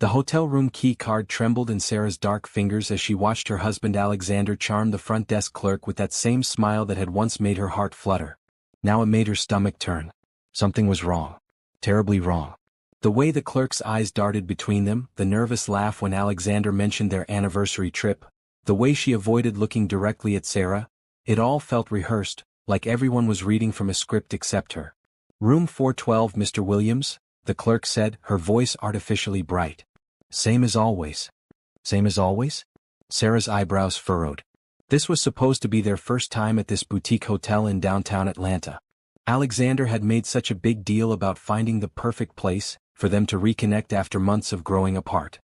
The hotel room key card trembled in Sarah's dark fingers as she watched her husband Alexander charm the front desk clerk with that same smile that had once made her heart flutter. Now it made her stomach turn. Something was wrong. Terribly wrong. The way the clerk's eyes darted between them, the nervous laugh when Alexander mentioned their anniversary trip, the way she avoided looking directly at Sarah, it all felt rehearsed, like everyone was reading from a script except her. "Room 412, Mr. Williams," the clerk said, her voice artificially bright. "Same as always." "Same as always?" Sarah's eyebrows furrowed. This was supposed to be their first time at this boutique hotel in downtown Atlanta. Alexander had made such a big deal about finding the perfect place for them to reconnect after months of growing apart.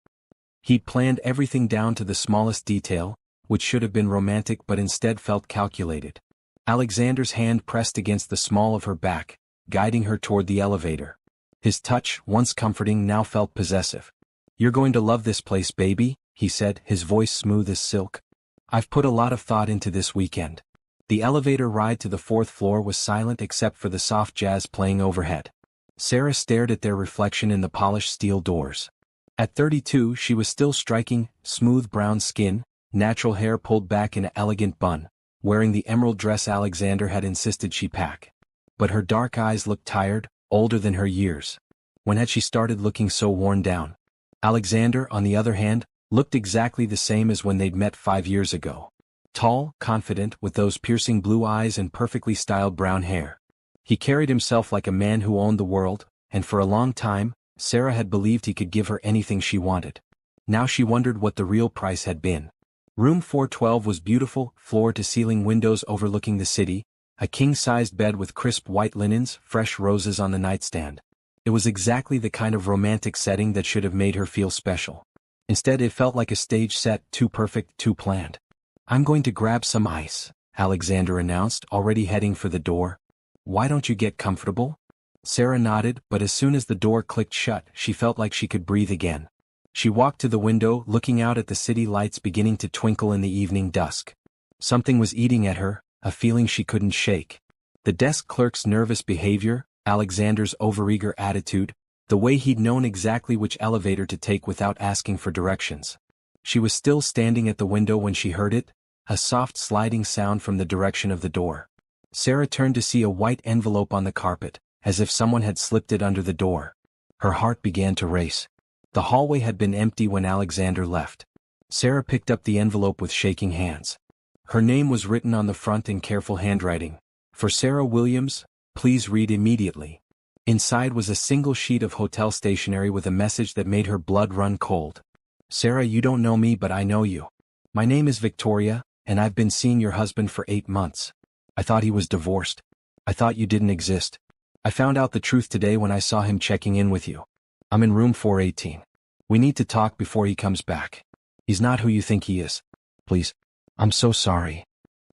He'd planned everything down to the smallest detail, which should have been romantic but instead felt calculated. Alexander's hand pressed against the small of her back, guiding her toward the elevator. His touch, once comforting, now felt possessive. "You're going to love this place, baby," he said, his voice smooth as silk. "I've put a lot of thought into this weekend." The elevator ride to the 4th floor was silent except for the soft jazz playing overhead. Sarah stared at their reflection in the polished steel doors. At 32, she was still striking, smooth brown skin, natural hair pulled back in an elegant bun, wearing the emerald dress Alexander had insisted she pack. But her dark eyes looked tired, older than her years. When had she started looking so worn down? Alexander, on the other hand, looked exactly the same as when they'd met 5 years ago. Tall, confident, with those piercing blue eyes and perfectly styled brown hair. He carried himself like a man who owned the world, and for a long time, Sarah had believed he could give her anything she wanted. Now she wondered what the real price had been. Room 412 was beautiful, floor-to-ceiling windows overlooking the city, a king-sized bed with crisp white linens, fresh roses on the nightstand. It was exactly the kind of romantic setting that should have made her feel special. Instead, it felt like a stage set, too perfect, too planned. "I'm going to grab some ice," Alexander announced, already heading for the door. "Why don't you get comfortable?" Sarah nodded, but as soon as the door clicked shut, she felt like she could breathe again. She walked to the window, looking out at the city lights beginning to twinkle in the evening dusk. Something was eating at her, a feeling she couldn't shake. The desk clerk's nervous behavior, Alexander's overeager attitude, the way he'd known exactly which elevator to take without asking for directions. She was still standing at the window when she heard it, a soft sliding sound from the direction of the door. Sarah turned to see a white envelope on the carpet, as if someone had slipped it under the door. Her heart began to race. The hallway had been empty when Alexander left. Sarah picked up the envelope with shaking hands. Her name was written on the front in careful handwriting. "For Sarah Williams, please read immediately." Inside was a single sheet of hotel stationery with a message that made her blood run cold. "Sarah, you don't know me, but I know you. My name is Victoria, and I've been seeing your husband for 8 months. I thought he was divorced. I thought you didn't exist. I found out the truth today when I saw him checking in with you. I'm in room 418. We need to talk before he comes back. He's not who you think he is. Please. I'm so sorry."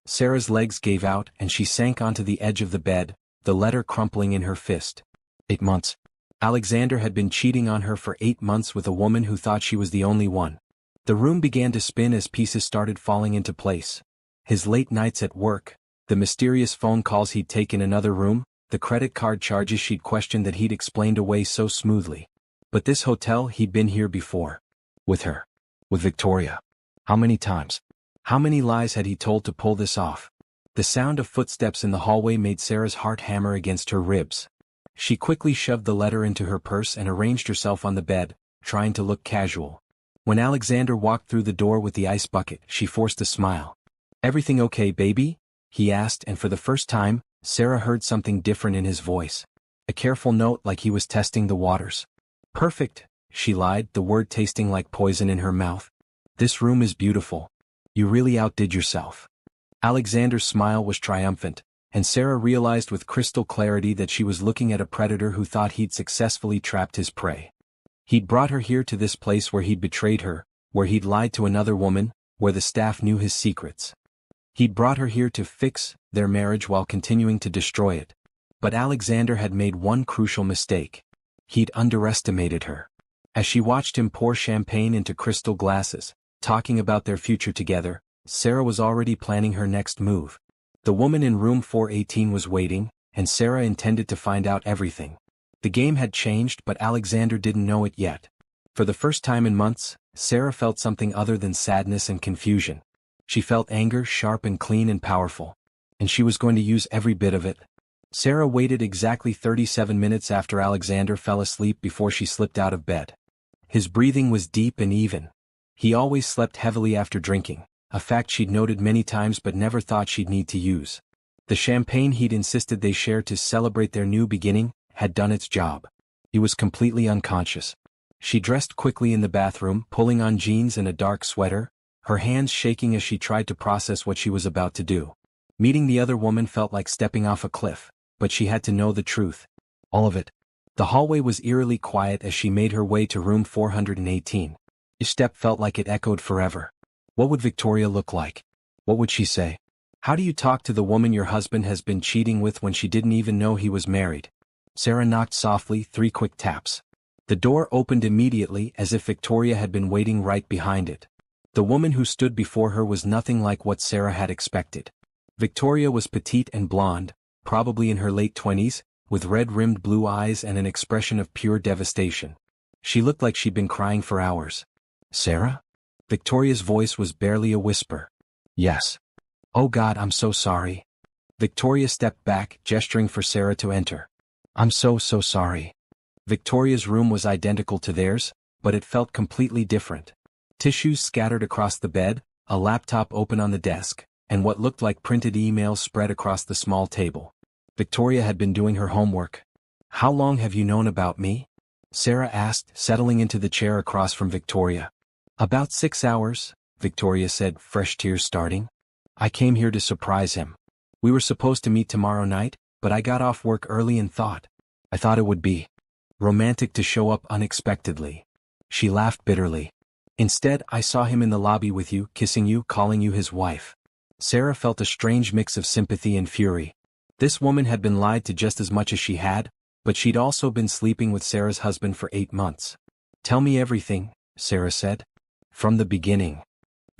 Sarah's legs gave out and she sank onto the edge of the bed, the letter crumpling in her fist. 8 months. Alexander had been cheating on her for 8 months with a woman who thought she was the only one. The room began to spin as pieces started falling into place. His late nights at work, the mysterious phone calls he'd taken in another room, the credit card charges she'd questioned that he'd explained away so smoothly. But this hotel, he'd been here before. With her. With Victoria. How many times? How many lies had he told to pull this off? The sound of footsteps in the hallway made Sarah's heart hammer against her ribs. She quickly shoved the letter into her purse and arranged herself on the bed, trying to look casual. When Alexander walked through the door with the ice bucket, she forced a smile. "Everything okay, baby?" he asked, and for the first time, Sarah heard something different in his voice. A careful note like he was testing the waters. "Perfect," she lied, the word tasting like poison in her mouth. "This room is beautiful. You really outdid yourself." Alexander's smile was triumphant, and Sarah realized with crystal clarity that she was looking at a predator who thought he'd successfully trapped his prey. He'd brought her here to this place where he'd betrayed her, where he'd lied to another woman, where the staff knew his secrets. He'd brought her here to fix their marriage while continuing to destroy it. But Alexander had made one crucial mistake. He'd underestimated her. As she watched him pour champagne into crystal glasses, talking about their future together, Sarah was already planning her next move. The woman in room 418 was waiting, and Sarah intended to find out everything. The game had changed, but Alexander didn't know it yet. For the first time in months, Sarah felt something other than sadness and confusion. She felt anger, sharp and clean and powerful. And she was going to use every bit of it. Sarah waited exactly 37 minutes after Alexander fell asleep before she slipped out of bed. His breathing was deep and even. He always slept heavily after drinking, a fact she'd noted many times but never thought she'd need to use. The champagne he'd insisted they share to celebrate their new beginning had done its job. He was completely unconscious. She dressed quickly in the bathroom, pulling on jeans and a dark sweater, her hands shaking as she tried to process what she was about to do. Meeting the other woman felt like stepping off a cliff, but she had to know the truth. All of it. The hallway was eerily quiet as she made her way to room 418. Each step felt like it echoed forever. What would Victoria look like? What would she say? How do you talk to the woman your husband has been cheating with when she didn't even know he was married? Sarah knocked softly, 3 quick taps. The door opened immediately as if Victoria had been waiting right behind it. The woman who stood before her was nothing like what Sarah had expected. Victoria was petite and blonde, probably in her late 20s, with red-rimmed blue eyes and an expression of pure devastation. She looked like she'd been crying for hours. Sarah? Victoria's voice was barely a whisper. Yes. Oh God, I'm so sorry. Victoria stepped back, gesturing for Sarah to enter. I'm so sorry. Victoria's room was identical to theirs, but it felt completely different. Tissues scattered across the bed, a laptop open on the desk, and what looked like printed emails spread across the small table. Victoria had been doing her homework. How long have you known about me? Sarah asked, settling into the chair across from Victoria. About 6 hours, Victoria said, fresh tears starting. I came here to surprise him. We were supposed to meet tomorrow night, but I got off work early and I thought it would be romantic to show up unexpectedly. She laughed bitterly. Instead, I saw him in the lobby with you, kissing you, calling you his wife. Sarah felt a strange mix of sympathy and fury. This woman had been lied to just as much as she had, but she'd also been sleeping with Sarah's husband for 8 months. Tell me everything, Sarah said. From the beginning.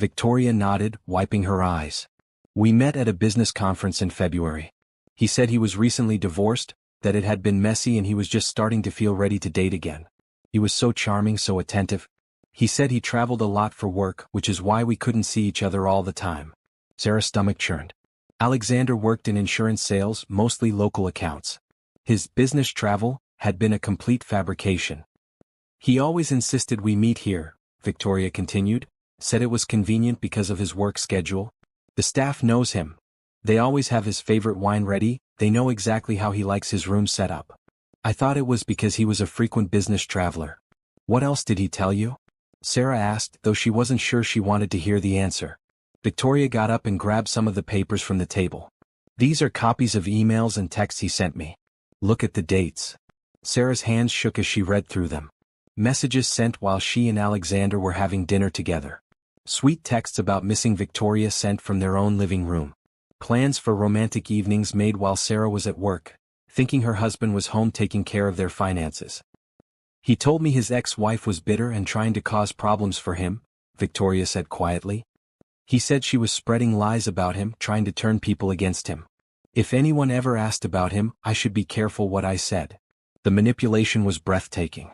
Victoria nodded, wiping her eyes. We met at a business conference in February. He said he was recently divorced, that it had been messy and he was just starting to feel ready to date again. He was so charming, so attentive. He said he traveled a lot for work, which is why we couldn't see each other all the time. Sarah's stomach churned. Alexander worked in insurance sales, mostly local accounts. His business travel had been a complete fabrication. He always insisted we meet here, Victoria continued, said it was convenient because of his work schedule. The staff knows him. They always have his favorite wine ready, they know exactly how he likes his room set up. I thought it was because he was a frequent business traveler. What else did he tell you? Sarah asked, though she wasn't sure she wanted to hear the answer. Victoria got up and grabbed some of the papers from the table. These are copies of emails and texts he sent me. Look at the dates. Sarah's hands shook as she read through them. Messages sent while she and Alexander were having dinner together. Sweet texts about missing Victoria sent from their own living room. Plans for romantic evenings made while Sarah was at work, thinking her husband was home taking care of their finances. He told me his ex-wife was bitter and trying to cause problems for him, Victoria said quietly. He said she was spreading lies about him, trying to turn people against him. If anyone ever asked about him, I should be careful what I said. The manipulation was breathtaking.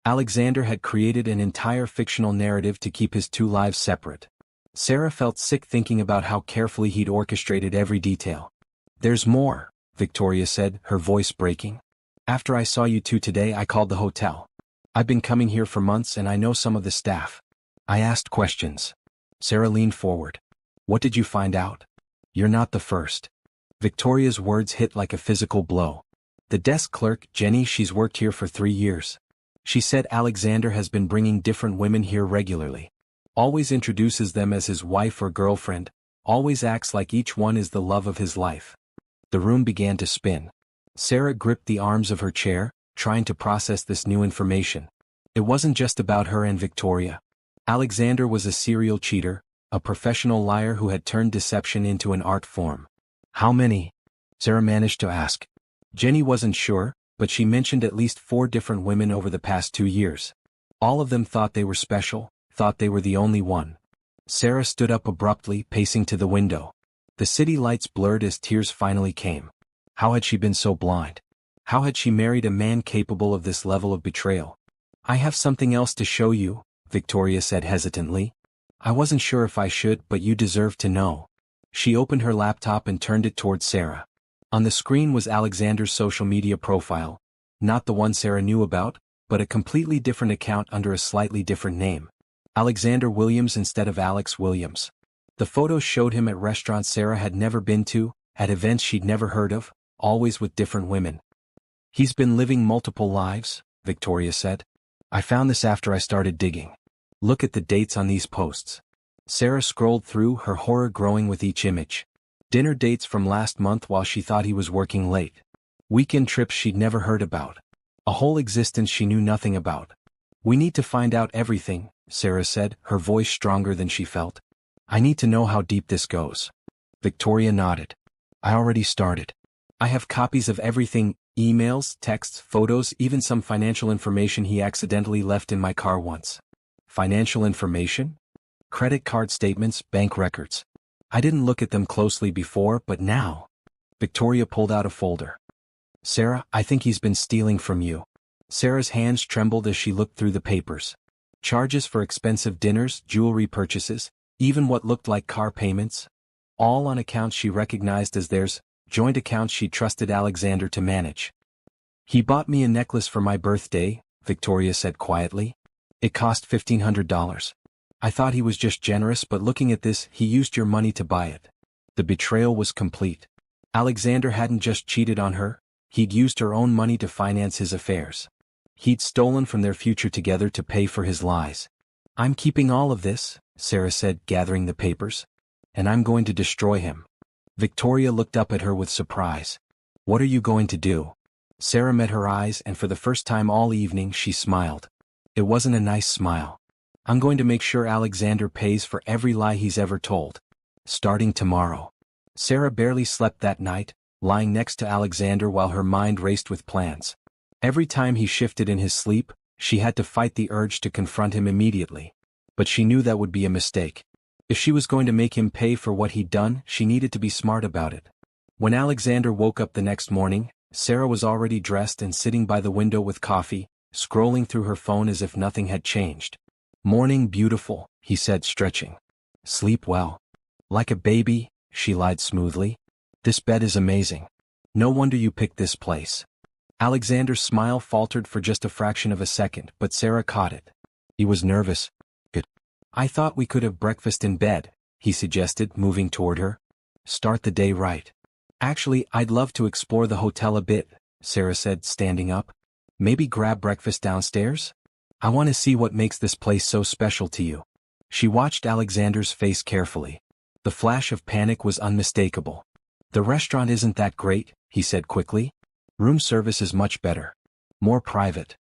Alexander had created an entire fictional narrative to keep his 2 lives separate. Sarah felt sick thinking about how carefully he'd orchestrated every detail. There's more, Victoria said, her voice breaking. After I saw you 2 today, I called the hotel. I've been coming here for months and I know some of the staff. I asked questions. Sarah leaned forward. What did you find out? You're not the first. Victoria's words hit like a physical blow. The desk clerk, Jenny, she's worked here for 3 years. She said Alexander has been bringing different women here regularly. Always introduces them as his wife or girlfriend, always acts like each one is the love of his life. The room began to spin. Sarah gripped the arms of her chair, trying to process this new information. It wasn't just about her and Victoria. Alexander was a serial cheater, a professional liar who had turned deception into an art form. How many? Sarah managed to ask. Jenny wasn't sure, but she mentioned at least 4 different women over the past 2 years. All of them thought they were special, thought they were the only one. Sarah stood up abruptly, pacing to the window. The city lights blurred as tears finally came. How had she been so blind? How had she married a man capable of this level of betrayal? I have something else to show you, Victoria said hesitantly. I wasn't sure if I should, but you deserve to know. She opened her laptop and turned it towards Sarah. On the screen was Alexander's social media profile, not the one Sarah knew about, but a completely different account under a slightly different name. Alexander Williams instead of Alex Williams. The photos showed him at restaurants Sarah had never been to, at events she'd never heard of, always with different women. He's been living multiple lives, Victoria said. I found this after I started digging. Look at the dates on these posts. Sarah scrolled through, her horror growing with each image. Dinner dates from last month while she thought he was working late. Weekend trips she'd never heard about. A whole existence she knew nothing about. We need to find out everything, Sarah said, her voice stronger than she felt. I need to know how deep this goes. Victoria nodded. I already started. I have copies of everything, emails, texts, photos, even some financial information he accidentally left in my car once. Financial information? Credit card statements, bank records. I didn't look at them closely before, but now. Victoria pulled out a folder. Sarah, I think he's been stealing from you. Sarah's hands trembled as she looked through the papers. Charges for expensive dinners, jewelry purchases, even what looked like car payments. All on accounts she recognized as theirs, joint accounts she trusted Alexander to manage. He bought me a necklace for my birthday, Victoria said quietly. It cost $1,500. I thought he was just generous, but looking at this, he used your money to buy it. The betrayal was complete. Alexander hadn't just cheated on her, he'd used her own money to finance his affairs. He'd stolen from their future together to pay for his lies. I'm keeping all of this, Sarah said, gathering the papers. And I'm going to destroy him. Victoria looked up at her with surprise. What are you going to do? Sarah met her eyes, and for the first time all evening she smiled. It wasn't a nice smile. I'm going to make sure Alexander pays for every lie he's ever told. Starting tomorrow. Sarah barely slept that night, lying next to Alexander while her mind raced with plans. Every time he shifted in his sleep, she had to fight the urge to confront him immediately. But she knew that would be a mistake. If she was going to make him pay for what he'd done, she needed to be smart about it. When Alexander woke up the next morning, Sarah was already dressed and sitting by the window with coffee, scrolling through her phone as if nothing had changed. Morning beautiful, he said, stretching. Sleep well. Like a baby, she lied smoothly. This bed is amazing. No wonder you picked this place. Alexander's smile faltered for just a fraction of a second, but Sarah caught it. He was nervous. Good. I thought we could have breakfast in bed, he suggested, moving toward her. Start the day right. Actually, I'd love to explore the hotel a bit, Sarah said, standing up. Maybe grab breakfast downstairs? I want to see what makes this place so special to you. She watched Alexander's face carefully. The flash of panic was unmistakable. The restaurant isn't that great, he said quickly. Room service is much better. More private.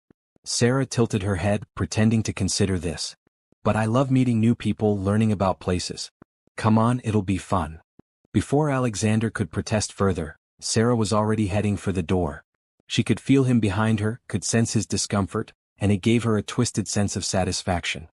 Sarah tilted her head, pretending to consider this. But I love meeting new people, learning about places. Come on, it'll be fun. Before Alexander could protest further, Sarah was already heading for the door. She could feel him behind her, could sense his discomfort, and it gave her a twisted sense of satisfaction.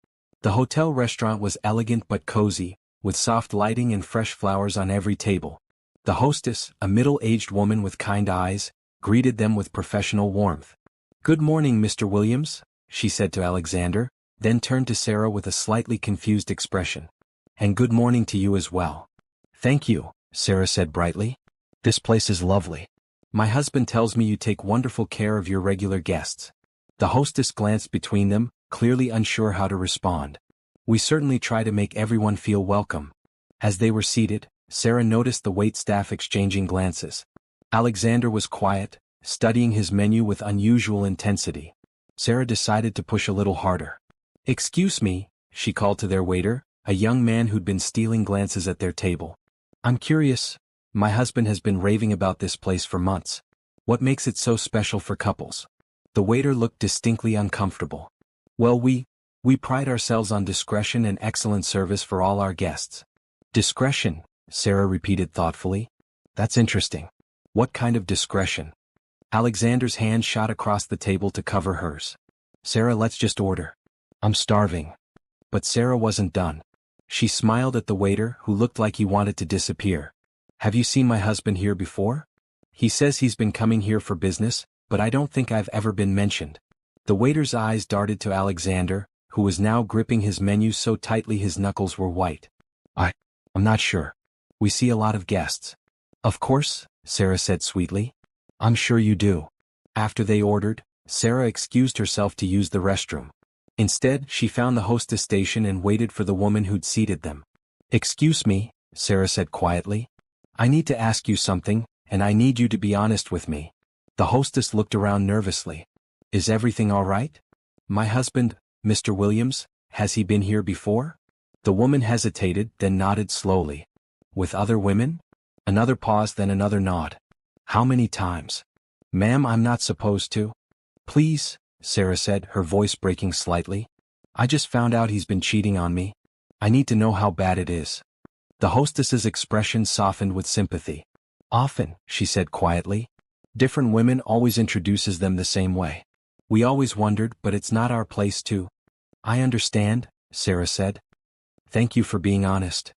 The hotel restaurant was elegant but cozy, with soft lighting and fresh flowers on every table. The hostess, a middle-aged woman with kind eyes, greeted them with professional warmth. Good morning, Mr. Williams, she said to Alexander, then turned to Sarah with a slightly confused expression. And good morning to you as well. Thank you, Sarah said brightly. This place is lovely. My husband tells me you take wonderful care of your regular guests. The hostess glanced between them, clearly unsure how to respond. We certainly try to make everyone feel welcome. As they were seated, Sarah noticed the waitstaff exchanging glances. Alexander was quiet, studying his menu with unusual intensity. Sarah decided to push a little harder. Excuse me, she called to their waiter, a young man who'd been stealing glances at their table. I'm curious. My husband has been raving about this place for months. What makes it so special for couples? The waiter looked distinctly uncomfortable. Well, we pride ourselves on discretion and excellent service for all our guests. Discretion, Sarah repeated thoughtfully. That's interesting. What kind of discretion? Alexander's hand shot across the table to cover hers. Sarah, let's just order. I'm starving. But Sarah wasn't done. She smiled at the waiter, who looked like he wanted to disappear. Have you seen my husband here before? He says he's been coming here for business, but I don't think I've ever been mentioned. The waiter's eyes darted to Alexander, who was now gripping his menu so tightly his knuckles were white. I'm not sure. We see a lot of guests. Of course, Sarah said sweetly. I'm sure you do. After they ordered, Sarah excused herself to use the restroom. Instead, she found the hostess station and waited for the woman who'd seated them. Excuse me, Sarah said quietly. I need to ask you something, and I need you to be honest with me. The hostess looked around nervously. Is everything all right? My husband, Mr. Williams, has he been here before? The woman hesitated, then nodded slowly. With other women? Another pause, then another nod. How many times? Ma'am, I'm not supposed to. Please, Sarah said, her voice breaking slightly. I just found out he's been cheating on me. I need to know how bad it is. The hostess's expression softened with sympathy. Often, she said quietly. Different women always introduces them the same way. We always wondered, but it's not our place to. I understand, Sarah said. Thank you for being honest.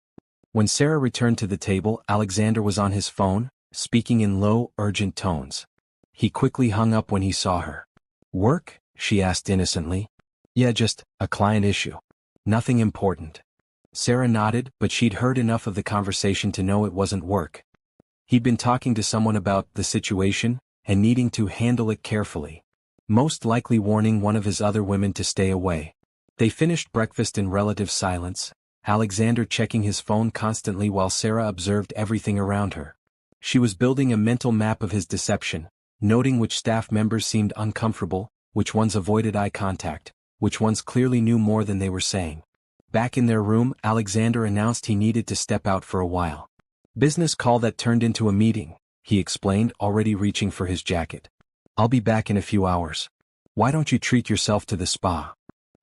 When Sarah returned to the table, Alexander was on his phone, speaking in low, urgent tones. He quickly hung up when he saw her. Work? She asked innocently. Yeah, just a client issue. Nothing important. Sarah nodded, but she'd heard enough of the conversation to know it wasn't work. He'd been talking to someone about the situation, and needing to handle it carefully. Most likely warning one of his other women to stay away. They finished breakfast in relative silence, Alexander checking his phone constantly while Sarah observed everything around her. She was building a mental map of his deception, noting which staff members seemed uncomfortable, which ones avoided eye contact, which ones clearly knew more than they were saying. Back in their room, Alexander announced he needed to step out for a while. Business call that turned into a meeting, he explained, already reaching for his jacket. I'll be back in a few hours. Why don't you treat yourself to the spa?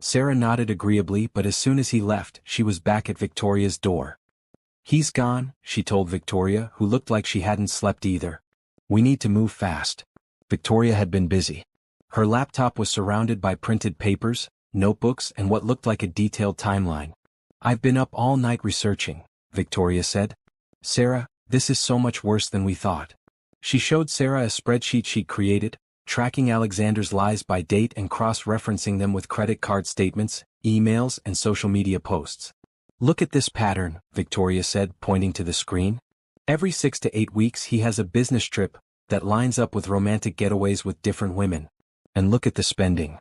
Sarah nodded agreeably, but as soon as he left, she was back at Victoria's door. He's gone, she told Victoria, who looked like she hadn't slept either. We need to move fast. Victoria had been busy. Her laptop was surrounded by printed papers, notebooks, and what looked like a detailed timeline. I've been up all night researching, Victoria said. Sarah, this is so much worse than we thought. She showed Sarah a spreadsheet she'd created, tracking Alexander's lies by date and cross-referencing them with credit card statements, emails, and social media posts. Look at this pattern, Victoria said, pointing to the screen. Every 6 to 8 weeks he has a business trip that lines up with romantic getaways with different women. And look at the spending.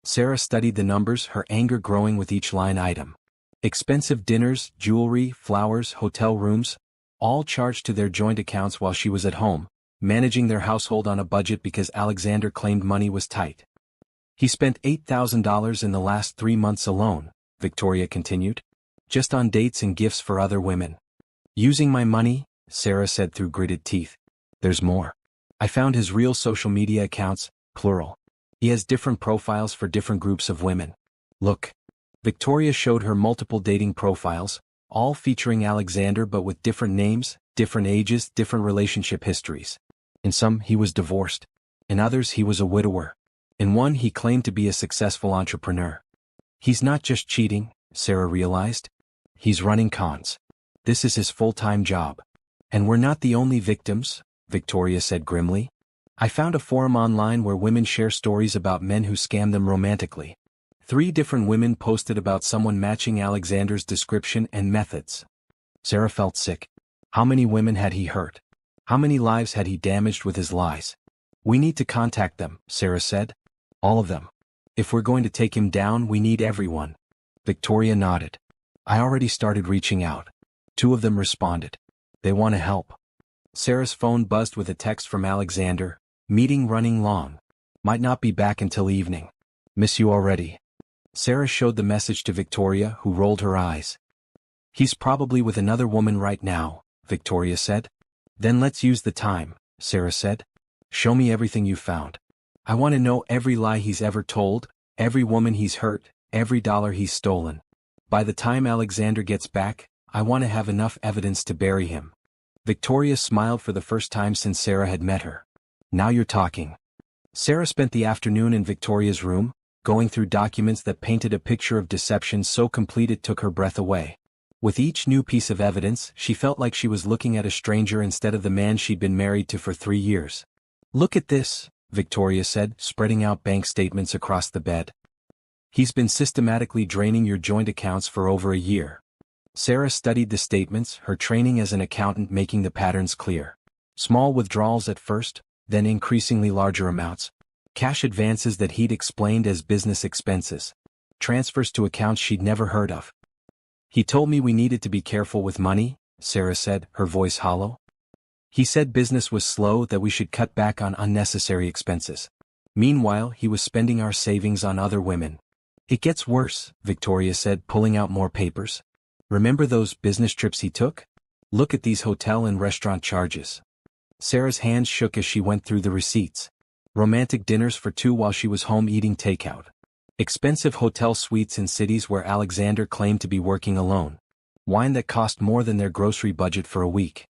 Sarah studied the numbers, her anger growing with each line item. Expensive dinners, jewelry, flowers, hotel rooms, all charged to their joint accounts while she was at home, managing their household on a budget because Alexander claimed money was tight. He spent $8,000 in the last 3 months alone, Victoria continued, just on dates and gifts for other women. Using my money, Sarah said through gritted teeth. There's more. I found his real social media accounts, plural. He has different profiles for different groups of women. Look. Victoria showed her multiple dating profiles, all featuring Alexander but with different names, different ages, different relationship histories. In some, he was divorced. In others, he was a widower. In one, he claimed to be a successful entrepreneur. He's not just cheating, Sarah realized. He's running cons. This is his full-time job. And we're not the only victims, Victoria said grimly. I found a forum online where women share stories about men who scam them romantically. 3 different women posted about someone matching Alexander's description and methods. Sarah felt sick. How many women had he hurt? How many lives had he damaged with his lies? We need to contact them, Sarah said. All of them. If we're going to take him down, we need everyone. Victoria nodded. I already started reaching out. 2 of them responded. They want to help. Sarah's phone buzzed with a text from Alexander. Meeting running long. Might not be back until evening. Miss you already. Sarah showed the message to Victoria, who rolled her eyes. He's probably with another woman right now, Victoria said. Then let's use the time, Sarah said. Show me everything you found. I want to know every lie he's ever told, every woman he's hurt, every dollar he's stolen. By the time Alexander gets back, I want to have enough evidence to bury him. Victoria smiled for the first time since Sarah had met her. Now you're talking. Sarah spent the afternoon in Victoria's room, going through documents that painted a picture of deception so complete it took her breath away. With each new piece of evidence, she felt like she was looking at a stranger instead of the man she'd been married to for 3 years. Look at this, Victoria said, spreading out bank statements across the bed. He's been systematically draining your joint accounts for over a year. Sarah studied the statements, her training as an accountant making the patterns clear. Small withdrawals at first, then increasingly larger amounts. Cash advances that he'd explained as business expenses. Transfers to accounts she'd never heard of. He told me we needed to be careful with money, Sarah said, her voice hollow. He said business was slow, that we should cut back on unnecessary expenses. Meanwhile, he was spending our savings on other women. It gets worse, Victoria said, pulling out more papers. Remember those business trips he took? Look at these hotel and restaurant charges. Sarah's hands shook as she went through the receipts. Romantic dinners for two while she was home eating takeout. Expensive hotel suites in cities where Alexander claimed to be working alone. Wine that cost more than their grocery budget for a week.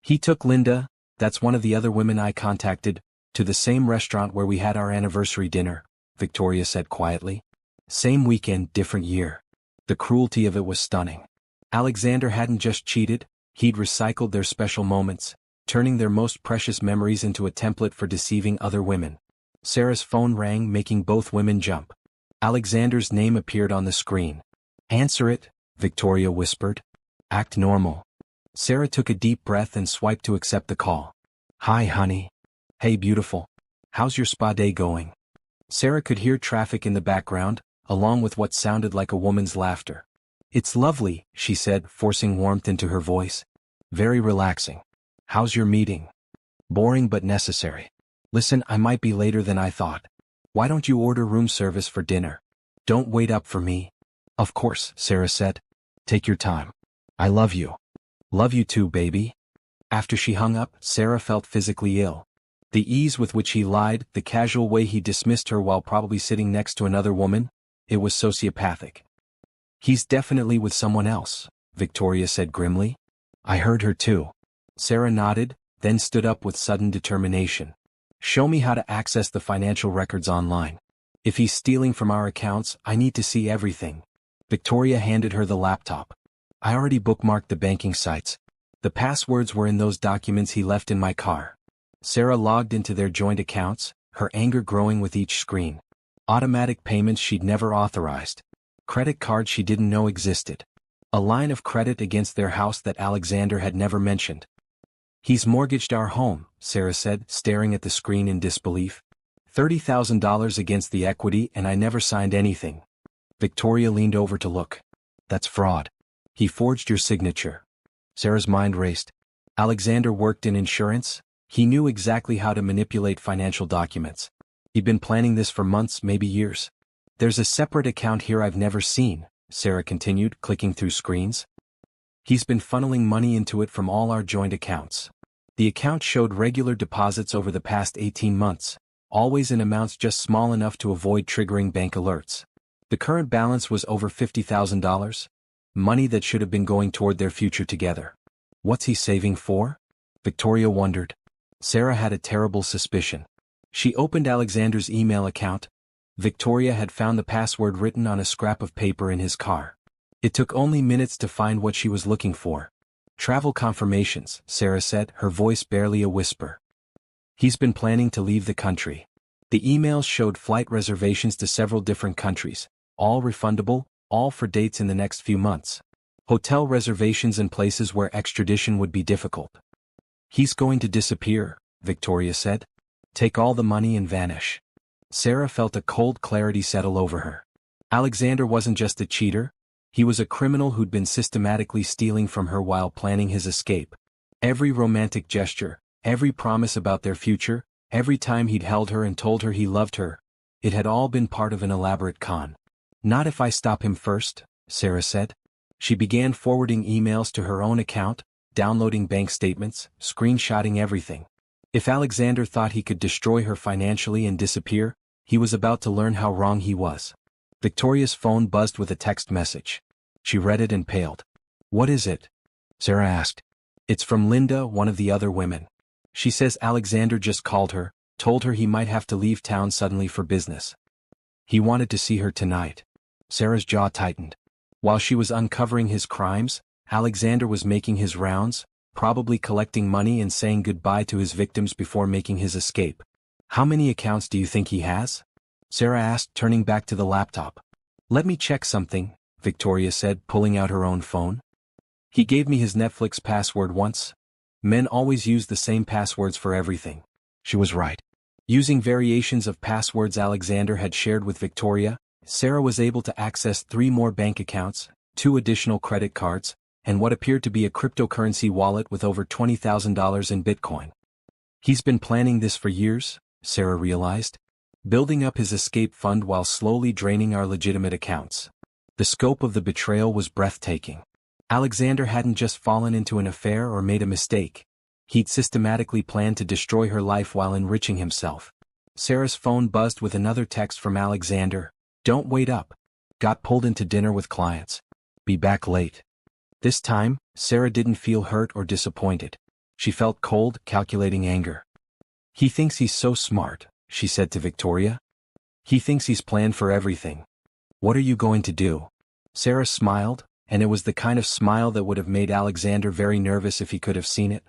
He took Linda, that's one of the other women I contacted, to the same restaurant where we had our anniversary dinner, Victoria said quietly. Same weekend, different year. The cruelty of it was stunning. Alexander hadn't just cheated, he'd recycled their special moments, turning their most precious memories into a template for deceiving other women. Sarah's phone rang, making both women jump. Alexander's name appeared on the screen. Answer it, Victoria whispered. Act normal. Sarah took a deep breath and swiped to accept the call. Hi, honey. Hey, beautiful. How's your spa day going? Sarah could hear traffic in the background, along with what sounded like a woman's laughter. It's lovely, she said, forcing warmth into her voice. Very relaxing. How's your meeting? Boring but necessary. Listen, I might be later than I thought. Why don't you order room service for dinner? Don't wait up for me. Of course, Sarah said. Take your time. I love you. Love you too, baby. After she hung up, Sarah felt physically ill. The ease with which he lied, the casual way he dismissed her while probably sitting next to another woman, it was sociopathic. He's definitely with someone else, Victoria said grimly. I heard her too. Sarah nodded, then stood up with sudden determination. Show me how to access the financial records online. If he's stealing from our accounts, I need to see everything. Victoria handed her the laptop. I already bookmarked the banking sites. The passwords were in those documents he left in my car. Sarah logged into their joint accounts, her anger growing with each screen. Automatic payments she'd never authorized. Credit cards she didn't know existed. A line of credit against their house that Alexander had never mentioned. He's mortgaged our home, Sarah said, staring at the screen in disbelief. $30,000 against the equity and I never signed anything. Victoria leaned over to look. That's fraud. He forged your signature. Sarah's mind raced. Alexander worked in insurance. He knew exactly how to manipulate financial documents. He'd been planning this for months, maybe years. There's a separate account here I've never seen, Sarah continued, clicking through screens. He's been funneling money into it from all our joint accounts. The account showed regular deposits over the past 18 months, always in amounts just small enough to avoid triggering bank alerts. The current balance was over $50,000, money that should have been going toward their future together. What's he saving for? Victoria wondered. Sarah had a terrible suspicion. She opened Alexander's email account. Victoria had found the password written on a scrap of paper in his car. It took only minutes to find what she was looking for. Travel confirmations, Sarah said, her voice barely a whisper. He's been planning to leave the country. The emails showed flight reservations to several different countries, all refundable, all for dates in the next few months. Hotel reservations in places where extradition would be difficult. He's going to disappear, Victoria said. Take all the money and vanish. Sarah felt a cold clarity settle over her. Alexander wasn't just a cheater. He was a criminal who'd been systematically stealing from her while planning his escape. Every romantic gesture, every promise about their future, every time he'd held her and told her he loved her, it had all been part of an elaborate con. Not if I stop him first, Sarah said. She began forwarding emails to her own account, downloading bank statements, screenshotting everything. If Alexander thought he could destroy her financially and disappear, he was about to learn how wrong he was. Victoria's phone buzzed with a text message. She read it and paled. What is it? Sarah asked. It's from Linda, one of the other women. She says Alexander just called her, told her he might have to leave town suddenly for business. He wanted to see her tonight. Sarah's jaw tightened. While she was uncovering his crimes, Alexander was making his rounds, probably collecting money and saying goodbye to his victims before making his escape. How many accounts do you think he has? Sarah asked, turning back to the laptop. Let me check something, Victoria said, pulling out her own phone. He gave me his Netflix password once. Men always use the same passwords for everything. She was right. Using variations of passwords Alexander had shared with Victoria, Sarah was able to access 3 more bank accounts, 2 additional credit cards, and what appeared to be a cryptocurrency wallet with over $20,000 in Bitcoin. He's been planning this for years, Sarah realized, building up his escape fund while slowly draining our legitimate accounts. The scope of the betrayal was breathtaking. Alexander hadn't just fallen into an affair or made a mistake. He'd systematically planned to destroy her life while enriching himself. Sarah's phone buzzed with another text from Alexander. Don't wait up. Got pulled into dinner with clients. Be back late. This time, Sarah didn't feel hurt or disappointed. She felt cold, calculating anger. He thinks he's so smart, she said to Victoria. He thinks he's planned for everything. What are you going to do? Sarah smiled, and it was the kind of smile that would have made Alexander very nervous if he could have seen it.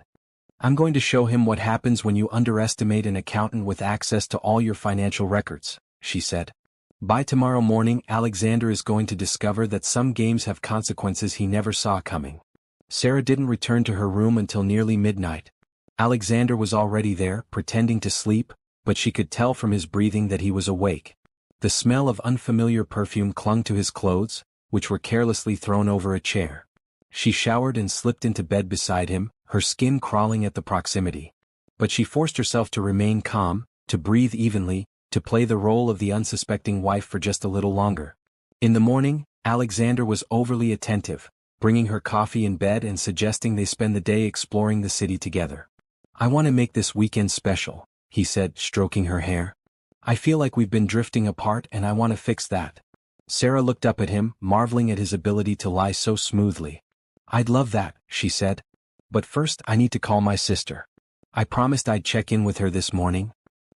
I'm going to show him what happens when you underestimate an accountant with access to all your financial records, she said. By tomorrow morning, Alexander is going to discover that some games have consequences he never saw coming. Sarah didn't return to her room until nearly midnight. Alexander was already there, pretending to sleep, but she could tell from his breathing that he was awake. The smell of unfamiliar perfume clung to his clothes, which were carelessly thrown over a chair. She showered and slipped into bed beside him, her skin crawling at the proximity. But she forced herself to remain calm, to breathe evenly, to play the role of the unsuspecting wife for just a little longer. In the morning, Alexander was overly attentive, bringing her coffee in bed and suggesting they spend the day exploring the city together. I want to make this weekend special, he said, stroking her hair. I feel like we've been drifting apart and I want to fix that. Sarah looked up at him, marveling at his ability to lie so smoothly. I'd love that, she said. But first I need to call my sister. I promised I'd check in with her this morning.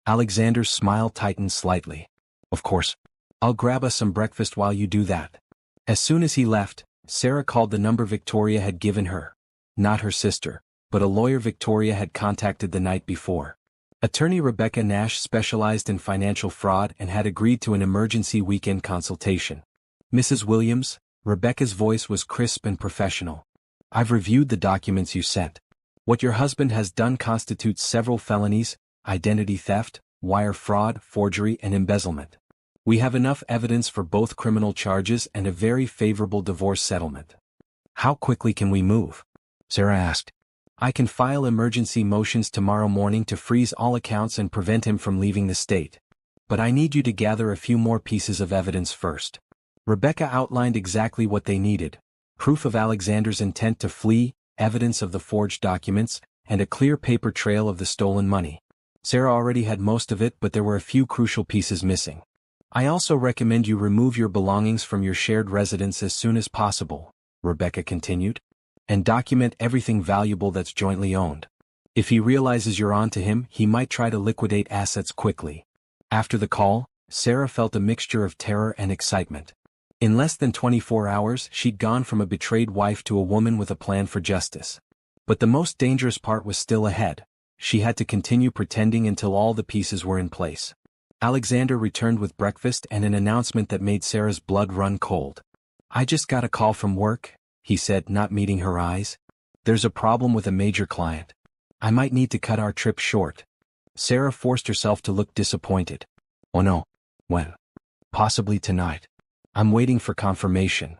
Alexander's smile tightened slightly. Of course. I'll grab us some breakfast while you do that. As soon as he left, Sarah called the number Victoria had given her. Not her sister, but a lawyer Victoria had contacted the night before. Attorney Rebecca Nash specialized in financial fraud and had agreed to an emergency weekend consultation. Mrs. Williams, Rebecca's voice was crisp and professional. I've reviewed the documents you sent. What your husband has done constitutes several felonies: identity theft, wire fraud, forgery, and embezzlement. We have enough evidence for both criminal charges and a very favorable divorce settlement. How quickly can we move? Sarah asked. I can file emergency motions tomorrow morning to freeze all accounts and prevent him from leaving the state. But I need you to gather a few more pieces of evidence first. Rebecca outlined exactly what they needed: proof of Alexander's intent to flee, evidence of the forged documents, and a clear paper trail of the stolen money. Sarah already had most of it, but there were a few crucial pieces missing. I also recommend you remove your belongings from your shared residence as soon as possible, Rebecca continued, and document everything valuable that's jointly owned. If he realizes you're on to him, he might try to liquidate assets quickly. After the call, Sarah felt a mixture of terror and excitement. In less than 24 hours, she'd gone from a betrayed wife to a woman with a plan for justice. But the most dangerous part was still ahead. She had to continue pretending until all the pieces were in place. Alexander returned with breakfast and an announcement that made Sarah's blood run cold. I just got a call from work, he said, not meeting her eyes. There's a problem with a major client. I might need to cut our trip short. Sarah forced herself to look disappointed. Oh no. When? Possibly tonight. I'm waiting for confirmation.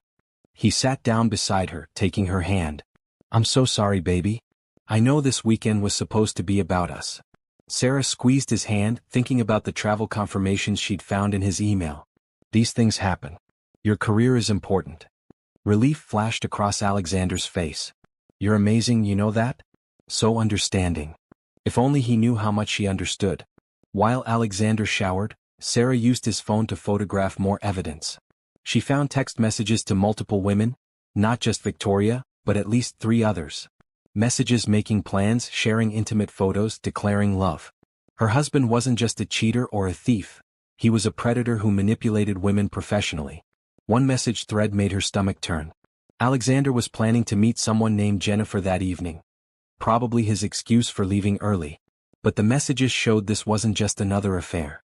He sat down beside her, taking her hand. I'm so sorry, baby. I know this weekend was supposed to be about us. Sarah squeezed his hand, thinking about the travel confirmations she'd found in his email. These things happen. Your career is important. Relief flashed across Alexander's face. You're amazing, you know that? So understanding. If only he knew how much she understood. While Alexander showered, Sarah used his phone to photograph more evidence. She found text messages to multiple women, not just Victoria, but at least 3 others. Messages making plans, sharing intimate photos, declaring love. Her husband wasn't just a cheater or a thief. He was a predator who manipulated women professionally. One message thread made her stomach turn. Alexander was planning to meet someone named Jennifer that evening. Probably his excuse for leaving early. But the messages showed this wasn't just another affair.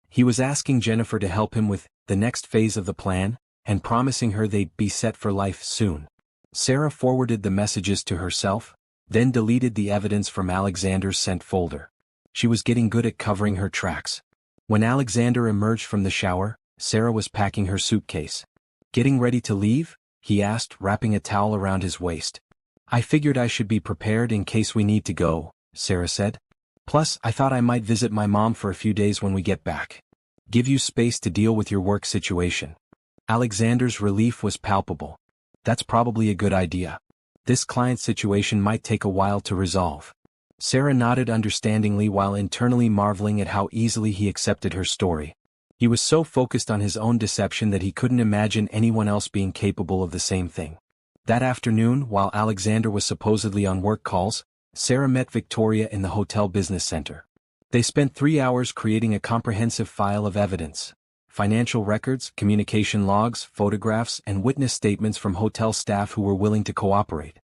He was asking Jennifer to help him with the next phase of the plan, and promising her they'd be set for life soon. Sarah forwarded the messages to herself, then deleted the evidence from Alexander's sent folder. She was getting good at covering her tracks. When Alexander emerged from the shower, Sarah was packing her suitcase. "Getting ready to leave?" he asked, wrapping a towel around his waist. "I figured I should be prepared in case we need to go," Sarah said. "Plus, I thought I might visit my mom for a few days when we get back. Give you space to deal with your work situation." Alexander's relief was palpable. "That's probably a good idea. This client situation might take a while to resolve." Sarah nodded understandingly while internally marveling at how easily he accepted her story. He was so focused on his own deception that he couldn't imagine anyone else being capable of the same thing. That afternoon, while Alexander was supposedly on work calls, Sarah met Victoria in the hotel business center. They spent 3 hours creating a comprehensive file of evidence. Financial records, communication logs, photographs, and witness statements from hotel staff who were willing to cooperate.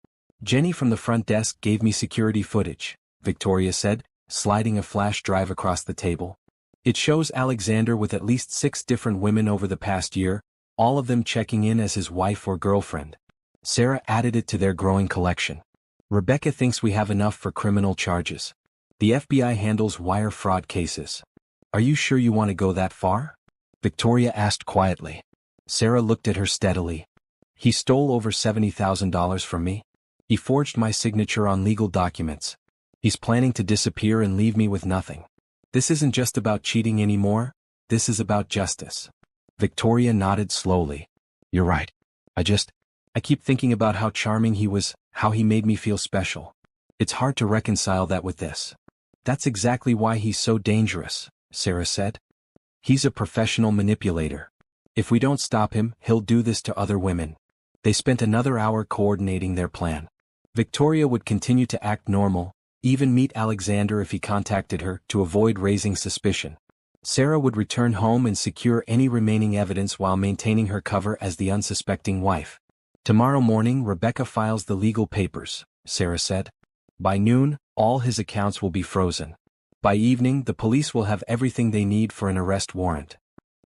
"Jenny from the front desk gave me security footage," Victoria said, sliding a flash drive across the table. "It shows Alexander with at least 6 different women over the past year, all of them checking in as his wife or girlfriend." Sarah added it to their growing collection. "Rebecca thinks we have enough for criminal charges. The FBI handles wire fraud cases. Are you sure you want to go that far?" Victoria asked quietly. Sarah looked at her steadily. "He stole over $70,000 from me. He forged my signature on legal documents. He's planning to disappear and leave me with nothing. This isn't just about cheating anymore, this is about justice." Victoria nodded slowly. "You're right. I keep thinking about how charming he was, how he made me feel special. It's hard to reconcile that with this." "That's exactly why he's so dangerous," Sarah said. "He's a professional manipulator. If we don't stop him, he'll do this to other women." They spent another hour coordinating their plan. Victoria would continue to act normal, even meet Alexander if he contacted her, to avoid raising suspicion. Sarah would return home and secure any remaining evidence while maintaining her cover as the unsuspecting wife. "Tomorrow morning Rebecca files the legal papers," Sarah said. "By noon, all his accounts will be frozen. By evening, the police will have everything they need for an arrest warrant."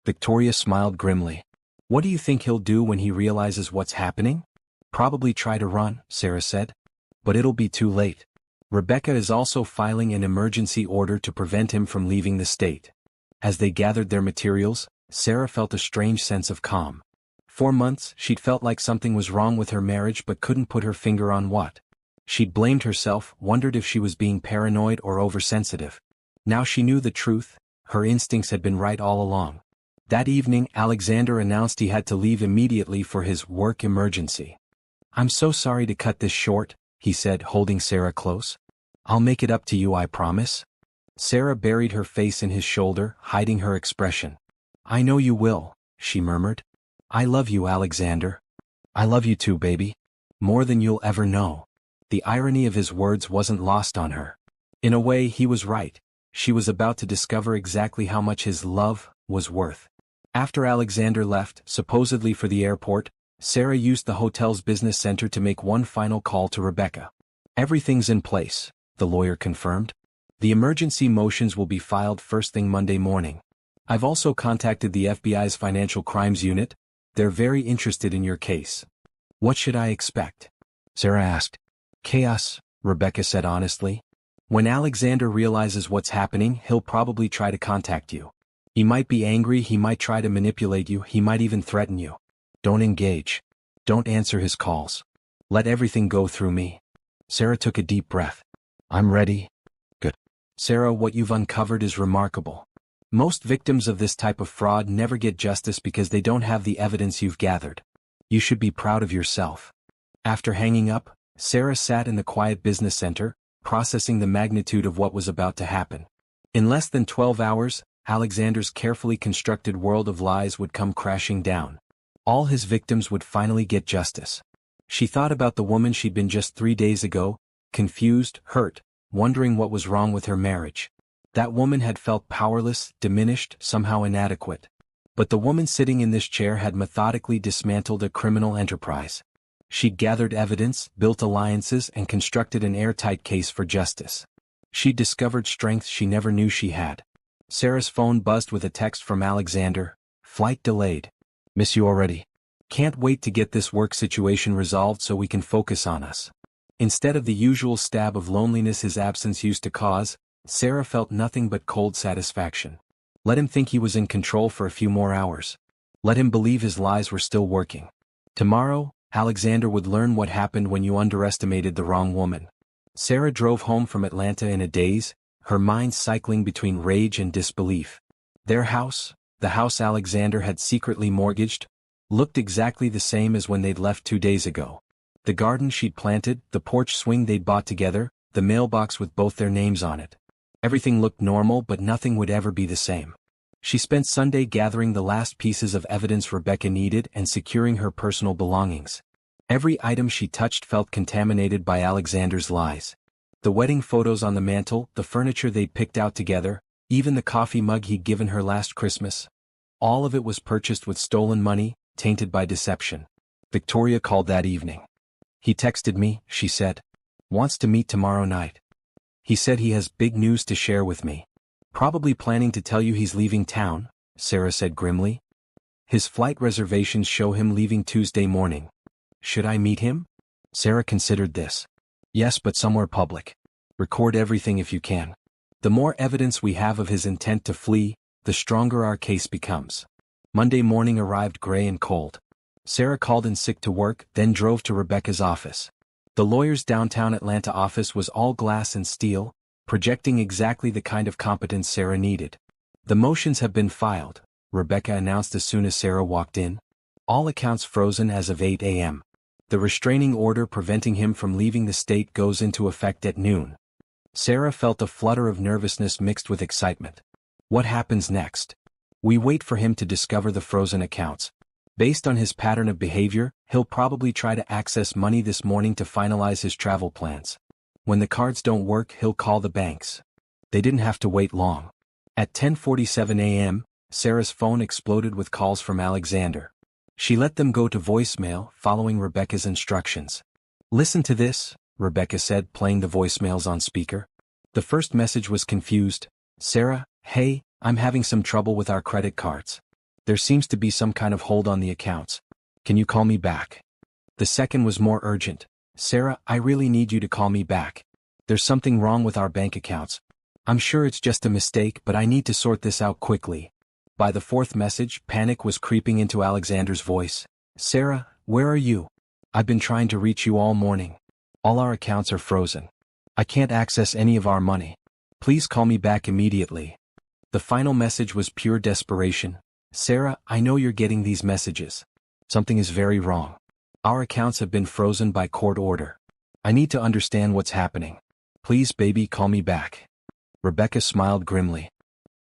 Victoria smiled grimly. "What do you think he'll do when he realizes what's happening?" "Probably try to run," Sarah said. "But it'll be too late. Rebecca is also filing an emergency order to prevent him from leaving the state." As they gathered their materials, Sarah felt a strange sense of calm. For months, she'd felt like something was wrong with her marriage but couldn't put her finger on what. She'd blamed herself, wondered if she was being paranoid or oversensitive. Now she knew the truth, her instincts had been right all along. That evening, Alexander announced he had to leave immediately for his work emergency. "I'm so sorry to cut this short," he said, holding Sarah close. "I'll make it up to you, I promise." Sarah buried her face in his shoulder, hiding her expression. "I know you will," she murmured. "I love you, Alexander." "I love you too, baby. More than you'll ever know." The irony of his words wasn't lost on her. In a way, he was right. She was about to discover exactly how much his love was worth. After Alexander left, supposedly for the airport, Sarah used the hotel's business center to make one final call to Rebecca. "Everything's in place," the lawyer confirmed. "The emergency motions will be filed first thing Monday morning. I've also contacted the FBI's Financial Crimes Unit. They're very interested in your case." "What should I expect?" Sarah asked. "Chaos," Rebecca said honestly. "When Alexander realizes what's happening, he'll probably try to contact you. He might be angry, he might try to manipulate you, he might even threaten you. Don't engage. Don't answer his calls. Let everything go through me." Sarah took a deep breath. "I'm ready." "Good." "Sarah, what you've uncovered is remarkable. Most victims of this type of fraud never get justice because they don't have the evidence you've gathered. You should be proud of yourself." After hanging up, Sarah sat in the quiet business center, processing the magnitude of what was about to happen. In less than 12 hours, Alexander's carefully constructed world of lies would come crashing down. All his victims would finally get justice. She thought about the woman she'd been just 3 days ago, confused, hurt, wondering what was wrong with her marriage. That woman had felt powerless, diminished, somehow inadequate. But the woman sitting in this chair had methodically dismantled a criminal enterprise. She'd gathered evidence, built alliances, and constructed an airtight case for justice. She discovered strength she never knew she had. Sarah's phone buzzed with a text from Alexander. Flight delayed. Miss you already. Can't wait to get this work situation resolved so we can focus on us. Instead of the usual stab of loneliness his absence used to cause, Sarah felt nothing but cold satisfaction. Let him think he was in control for a few more hours. Let him believe his lies were still working. Tomorrow, Alexander would learn what happened when you underestimated the wrong woman. Sarah drove home from Atlanta in a daze, her mind cycling between rage and disbelief. Their house, the house Alexander had secretly mortgaged, looked exactly the same as when they'd left 2 days ago. The garden she'd planted, the porch swing they'd bought together, the mailbox with both their names on it. Everything looked normal, but nothing would ever be the same. She spent Sunday gathering the last pieces of evidence Rebecca needed and securing her personal belongings. Every item she touched felt contaminated by Alexander's lies. The wedding photos on the mantel, the furniture they'd picked out together, even the coffee mug he'd given her last Christmas. All of it was purchased with stolen money, tainted by deception. Victoria called that evening. He texted me, she said. Wants to meet tomorrow night. He said he has big news to share with me. Probably planning to tell you he's leaving town, Sarah said grimly. His flight reservations show him leaving Tuesday morning. Should I meet him? Sarah considered this. Yes, but somewhere public. Record everything if you can. The more evidence we have of his intent to flee, the stronger our case becomes. Monday morning arrived gray and cold. Sarah called in sick to work, then drove to Rebecca's office. The lawyer's downtown Atlanta office was all glass and steel, projecting exactly the kind of competence Sarah needed. The motions have been filed, Rebecca announced as soon as Sarah walked in. All accounts frozen as of 8 a.m. The restraining order preventing him from leaving the state goes into effect at noon. Sarah felt a flutter of nervousness mixed with excitement. What happens next? We wait for him to discover the frozen accounts. Based on his pattern of behavior, he'll probably try to access money this morning to finalize his travel plans. When the cards don't work, he'll call the banks. They didn't have to wait long. At 10:47 a.m., Sarah's phone exploded with calls from Alexander. She let them go to voicemail, following Rebecca's instructions. Listen to this, Rebecca said, playing the voicemails on speaker. The first message was confused. Sarah, hey, I'm having some trouble with our credit cards. There seems to be some kind of hold on the accounts. Can you call me back? The second was more urgent. Sarah, I really need you to call me back. There's something wrong with our bank accounts. I'm sure it's just a mistake, but I need to sort this out quickly. By the fourth message, panic was creeping into Alexander's voice. Sarah, where are you? I've been trying to reach you all morning. All our accounts are frozen. I can't access any of our money. Please call me back immediately. The final message was pure desperation. Sarah, I know you're getting these messages. Something is very wrong. Our accounts have been frozen by court order. I need to understand what's happening. Please, baby, call me back. Rebecca smiled grimly.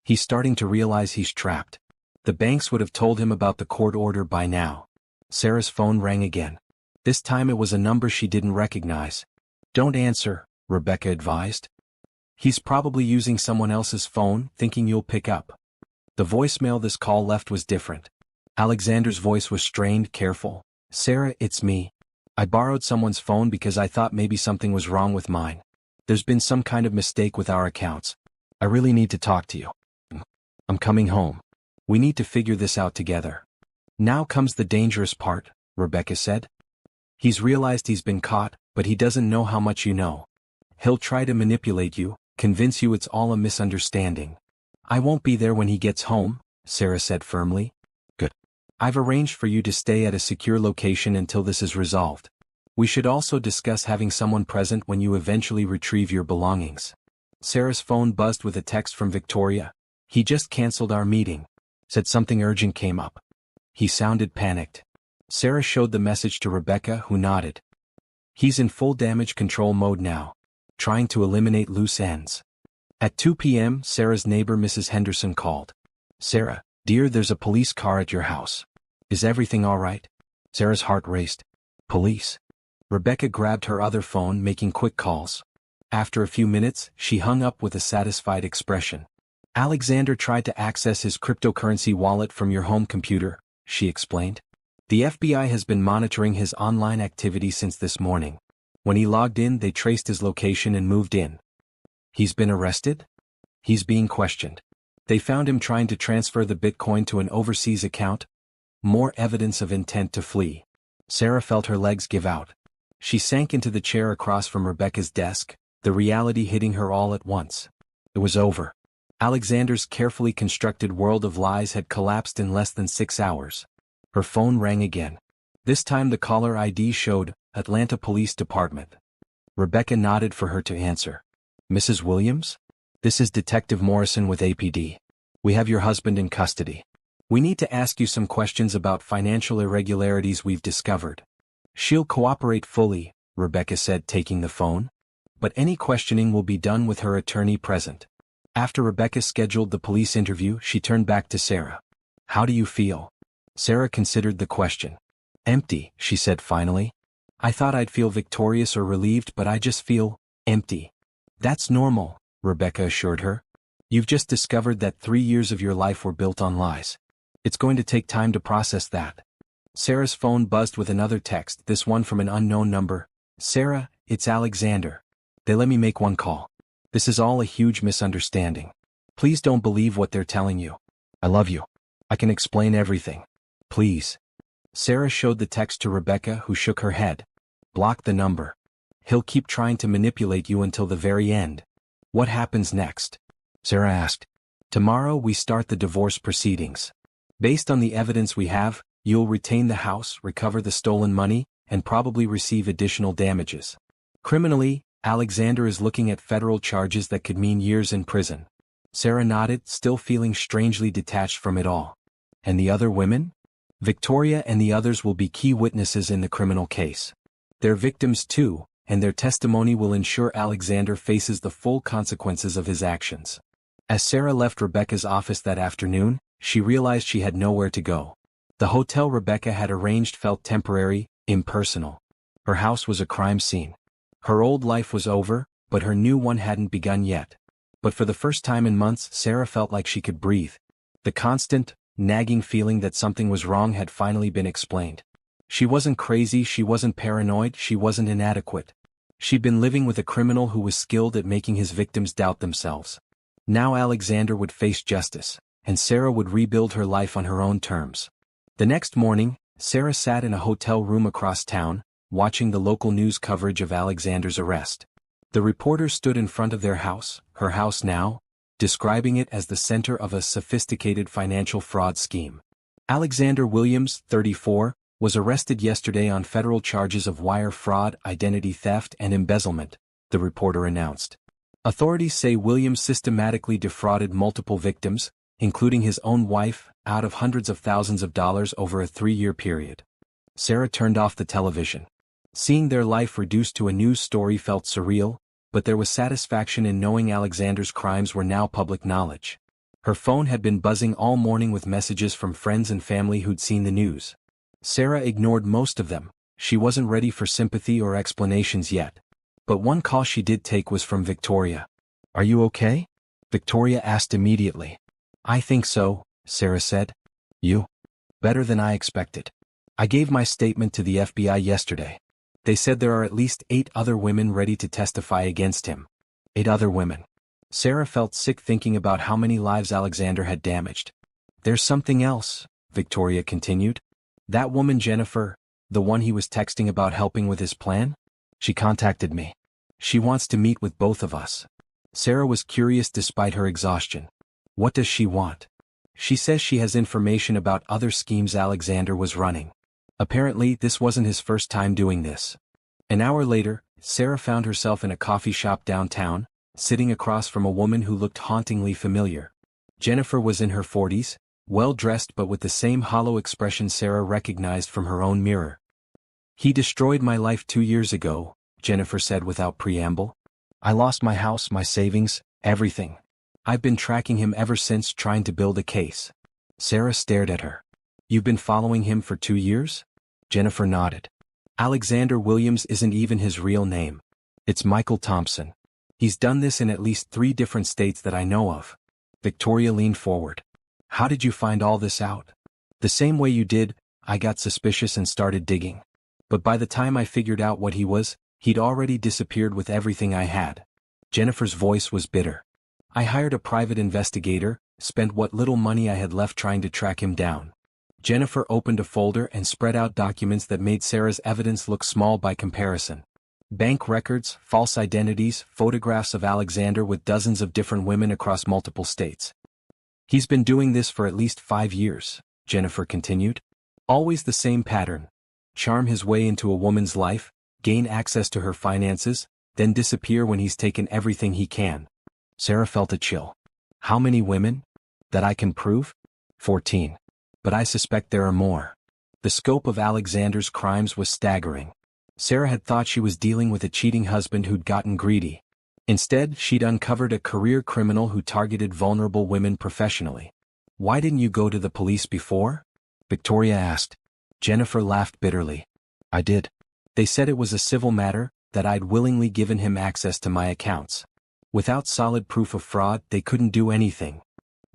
He's starting to realize he's trapped. The banks would have told him about the court order by now. Sarah's phone rang again. This time it was a number she didn't recognize. Don't answer, Rebecca advised. He's probably using someone else's phone, thinking you'll pick up. The voicemail this call left was different. Alexander's voice was strained, careful. Sarah, it's me. I borrowed someone's phone because I thought maybe something was wrong with mine. There's been some kind of mistake with our accounts. I really need to talk to you. I'm coming home. We need to figure this out together. Now comes the dangerous part, Rebecca said. He's realized he's been caught, but he doesn't know how much you know. He'll try to manipulate you, convince you it's all a misunderstanding. I won't be there when he gets home, Sarah said firmly. Good. I've arranged for you to stay at a secure location until this is resolved. We should also discuss having someone present when you eventually retrieve your belongings. Sarah's phone buzzed with a text from Victoria. He just canceled our meeting. Said something urgent came up. He sounded panicked. Sarah showed the message to Rebecca, who nodded. He's in full damage control mode now, trying to eliminate loose ends. At 2 p.m., Sarah's neighbor Mrs. Henderson called. Sarah, dear, there's a police car at your house. Is everything all right? Sarah's heart raced. Police? Rebecca grabbed her other phone, making quick calls. After a few minutes, she hung up with a satisfied expression. Alexander tried to access his cryptocurrency wallet from your home computer, she explained. The FBI has been monitoring his online activity since this morning. When he logged in, they traced his location and moved in. He's been arrested? He's being questioned. They found him trying to transfer the Bitcoin to an overseas account. More evidence of intent to flee. Sarah felt her legs give out. She sank into the chair across from Rebecca's desk, the reality hitting her all at once. It was over. Alexander's carefully constructed world of lies had collapsed in less than 6 hours. Her phone rang again. This time the caller ID showed Atlanta Police Department. Rebecca nodded for her to answer. Mrs. Williams? This is Detective Morrison with APD. We have your husband in custody. We need to ask you some questions about financial irregularities we've discovered. She'll cooperate fully, Rebecca said, taking the phone. But any questioning will be done with her attorney present. After Rebecca scheduled the police interview, she turned back to Sarah. How do you feel? Sarah considered the question. Empty, she said finally. I thought I'd feel victorious or relieved, but I just feel empty. That's normal, Rebecca assured her. You've just discovered that 3 years of your life were built on lies. It's going to take time to process that. Sarah's phone buzzed with another text, this one from an unknown number. Sarah, it's Alexander. They let me make one call. This is all a huge misunderstanding. Please don't believe what they're telling you. I love you. I can explain everything. Please. Sarah showed the text to Rebecca, who shook her head. Block the number. He'll keep trying to manipulate you until the very end. What happens next? Sarah asked. Tomorrow we start the divorce proceedings. Based on the evidence we have, you'll retain the house, recover the stolen money, and probably receive additional damages. Criminally, Alexander is looking at federal charges that could mean years in prison. Sarah nodded, still feeling strangely detached from it all. And the other women? Victoria and the others will be key witnesses in the criminal case. They're victims too, and their testimony will ensure Alexander faces the full consequences of his actions. As Sarah left Rebecca's office that afternoon, she realized she had nowhere to go. The hotel Rebecca had arranged felt temporary, impersonal. Her house was a crime scene. Her old life was over, but her new one hadn't begun yet. But for the first time in months, Sarah felt like she could breathe. The constant, nagging feeling that something was wrong had finally been explained. She wasn't crazy, she wasn't paranoid, she wasn't inadequate. She'd been living with a criminal who was skilled at making his victims doubt themselves. Now Alexander would face justice, and Sarah would rebuild her life on her own terms. The next morning, Sarah sat in a hotel room across town, watching the local news coverage of Alexander's arrest. The reporters stood in front of their house, her house now, describing it as the center of a sophisticated financial fraud scheme. Alexander Williams, 34, was arrested yesterday on federal charges of wire fraud, identity theft, and embezzlement, the reporter announced. Authorities say Williams systematically defrauded multiple victims, including his own wife, out of hundreds of thousands of dollars over a 3-year period. Sarah turned off the television. Seeing their life reduced to a news story felt surreal, but there was satisfaction in knowing Alexander's crimes were now public knowledge. Her phone had been buzzing all morning with messages from friends and family who'd seen the news. Sarah ignored most of them. She wasn't ready for sympathy or explanations yet. But one call she did take was from Victoria. Are you okay? Victoria asked immediately. I think so, Sarah said. You? Better than I expected. I gave my statement to the FBI yesterday. They said there are at least 8 other women ready to testify against him. 8 other women. Sarah felt sick thinking about how many lives Alexander had damaged. There's something else, Victoria continued. That woman Jennifer, the one he was texting about helping with his plan? She contacted me. She wants to meet with both of us. Sarah was curious despite her exhaustion. What does she want? She says she has information about other schemes Alexander was running. Apparently, this wasn't his first time doing this. An hour later, Sarah found herself in a coffee shop downtown, sitting across from a woman who looked hauntingly familiar. Jennifer was in her 40s, well-dressed but with the same hollow expression Sarah recognized from her own mirror. He destroyed my life 2 years ago, Jennifer said without preamble. I lost my house, my savings, everything. I've been tracking him ever since, trying to build a case. Sarah stared at her. You've been following him for 2 years? Jennifer nodded. Alexander Williams isn't even his real name. It's Michael Thompson. He's done this in at least 3 different states that I know of. Victoria leaned forward. How did you find all this out? The same way you did. I got suspicious and started digging. But by the time I figured out what he was, he'd already disappeared with everything I had. Jennifer's voice was bitter. I hired a private investigator, spent what little money I had left trying to track him down. Jennifer opened a folder and spread out documents that made Sarah's evidence look small by comparison. Bank records, false identities, photographs of Alexander with dozens of different women across multiple states. He's been doing this for at least 5 years, Jennifer continued. Always the same pattern. Charm his way into a woman's life, gain access to her finances, then disappear when he's taken everything he can. Sarah felt a chill. How many women? That I can prove? 14. But I suspect there are more. The scope of Alexander's crimes was staggering. Sarah had thought she was dealing with a cheating husband who'd gotten greedy. Instead, she'd uncovered a career criminal who targeted vulnerable women professionally. Why didn't you go to the police before? Victoria asked. Jennifer laughed bitterly. I did. They said it was a civil matter, that I'd willingly given him access to my accounts. Without solid proof of fraud, they couldn't do anything.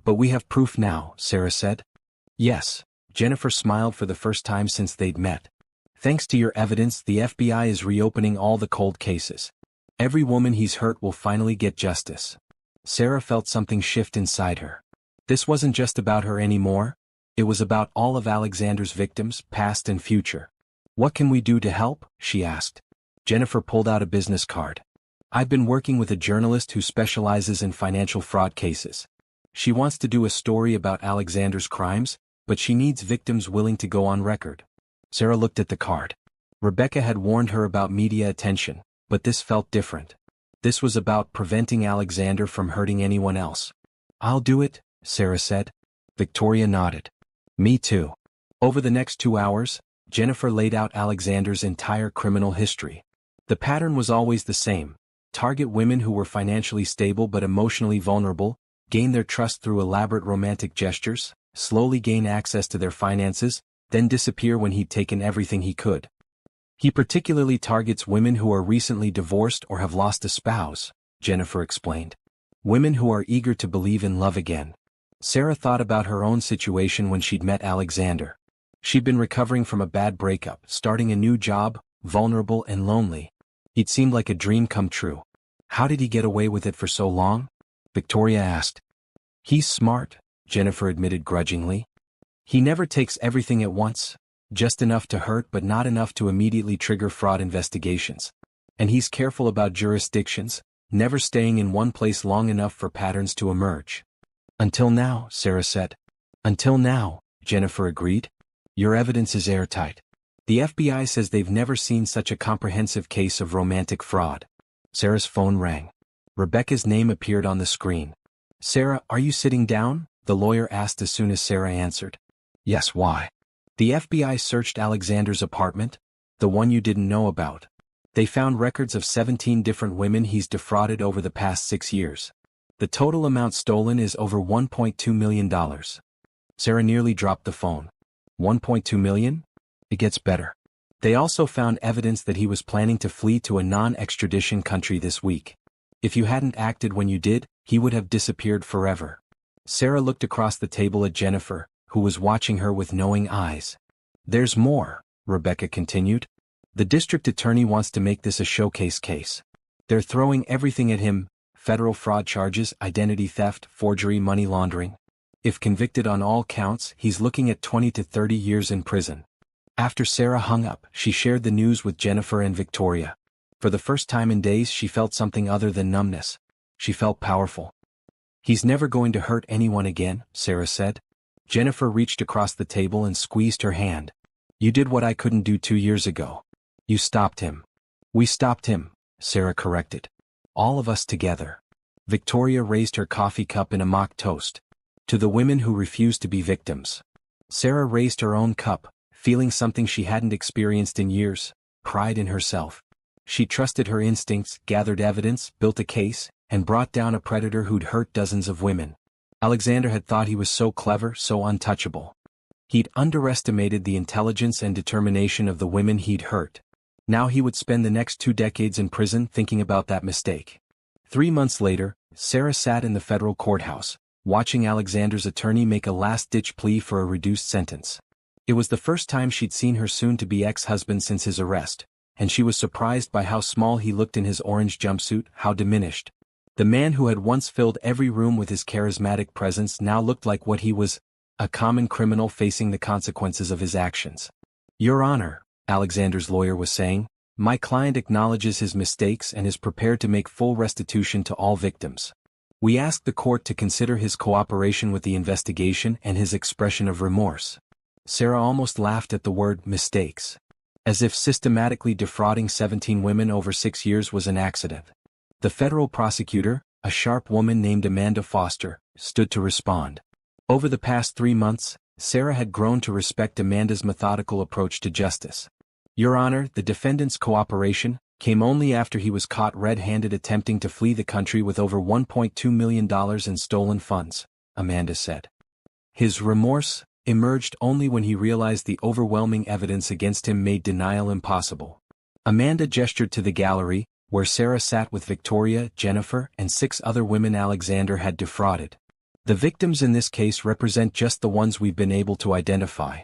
But we have proof now, Sarah said. Yes, Jennifer smiled for the first time since they'd met. Thanks to your evidence, the FBI is reopening all the cold cases. Every woman he's hurt will finally get justice. Sarah felt something shift inside her. This wasn't just about her anymore. It was about all of Alexander's victims, past and future. What can we do to help? She asked. Jennifer pulled out a business card. I've been working with a journalist who specializes in financial fraud cases. She wants to do a story about Alexander's crimes, but she needs victims willing to go on record. Sarah looked at the card. Rebecca had warned her about media attention, but this felt different. This was about preventing Alexander from hurting anyone else. I'll do it, Sarah said. Victoria nodded. Me too. Over the next 2 hours, Jennifer laid out Alexander's entire criminal history. The pattern was always the same. Target women who were financially stable but emotionally vulnerable, gain their trust through elaborate romantic gestures, slowly gain access to their finances, then disappear when he'd taken everything he could. He particularly targets women who are recently divorced or have lost a spouse, Jennifer explained. Women who are eager to believe in love again. Sarah thought about her own situation when she'd met Alexander. She'd been recovering from a bad breakup, starting a new job, vulnerable and lonely. It seemed like a dream come true. How did he get away with it for so long? Victoria asked. He's smart, Jennifer admitted grudgingly. He never takes everything at once, just enough to hurt but not enough to immediately trigger fraud investigations. And he's careful about jurisdictions, never staying in one place long enough for patterns to emerge. Until now, Sarah said. Until now, Jennifer agreed. Your evidence is airtight. The FBI says they've never seen such a comprehensive case of romantic fraud. Sarah's phone rang. Rebecca's name appeared on the screen. Sarah, are you sitting down? The lawyer asked as soon as Sarah answered. Yes, why? The FBI searched Alexander's apartment, the one you didn't know about. They found records of 17 different women he's defrauded over the past 6 years. The total amount stolen is over $1.2 million. Sarah nearly dropped the phone. 1.2 million? It gets better. They also found evidence that he was planning to flee to a non-extradition country this week. If you hadn't acted when you did, he would have disappeared forever. Sarah looked across the table at Jennifer, who was watching her with knowing eyes. There's more, Rebecca continued. The district attorney wants to make this a showcase case. They're throwing everything at him: federal fraud charges, identity theft, forgery, money laundering. If convicted on all counts, he's looking at 20 to 30 years in prison. After Sarah hung up, she shared the news with Jennifer and Victoria. For the first time in days, she felt something other than numbness. She felt powerful. He's never going to hurt anyone again, Sarah said. Jennifer reached across the table and squeezed her hand. You did what I couldn't do 2 years ago. You stopped him. We stopped him, Sarah corrected. All of us together. Victoria raised her coffee cup in a mock toast. To the women who refused to be victims. Sarah raised her own cup, feeling something she hadn't experienced in years: pride in herself. She trusted her instincts, gathered evidence, built a case, and brought down a predator who'd hurt dozens of women. Alexander had thought he was so clever, so untouchable. He'd underestimated the intelligence and determination of the women he'd hurt. Now he would spend the next 2 decades in prison thinking about that mistake. 3 months later, Sarah sat in the federal courthouse, watching Alexander's attorney make a last-ditch plea for a reduced sentence. It was the first time she'd seen her soon-to-be ex-husband since his arrest, and she was surprised by how small he looked in his orange jumpsuit, how diminished. The man who had once filled every room with his charismatic presence now looked like what he was, a common criminal facing the consequences of his actions. "Your Honor," Alexander's lawyer was saying, "my client acknowledges his mistakes and is prepared to make full restitution to all victims. We ask the court to consider his cooperation with the investigation and his expression of remorse." Sarah almost laughed at the word mistakes. As if systematically defrauding 17 women over 6 years was an accident. The federal prosecutor, a sharp woman named Amanda Foster, stood to respond. Over the past 3 months, Sarah had grown to respect Amanda's methodical approach to justice. "Your Honor, the defendant's cooperation came only after he was caught red-handed attempting to flee the country with over $1.2 million in stolen funds," Amanda said. His remorse emerged only when he realized the overwhelming evidence against him made denial impossible. Amanda gestured to the gallery, where Sarah sat with Victoria, Jennifer, and 6 other women Alexander had defrauded. "The victims in this case represent just the ones we've been able to identify.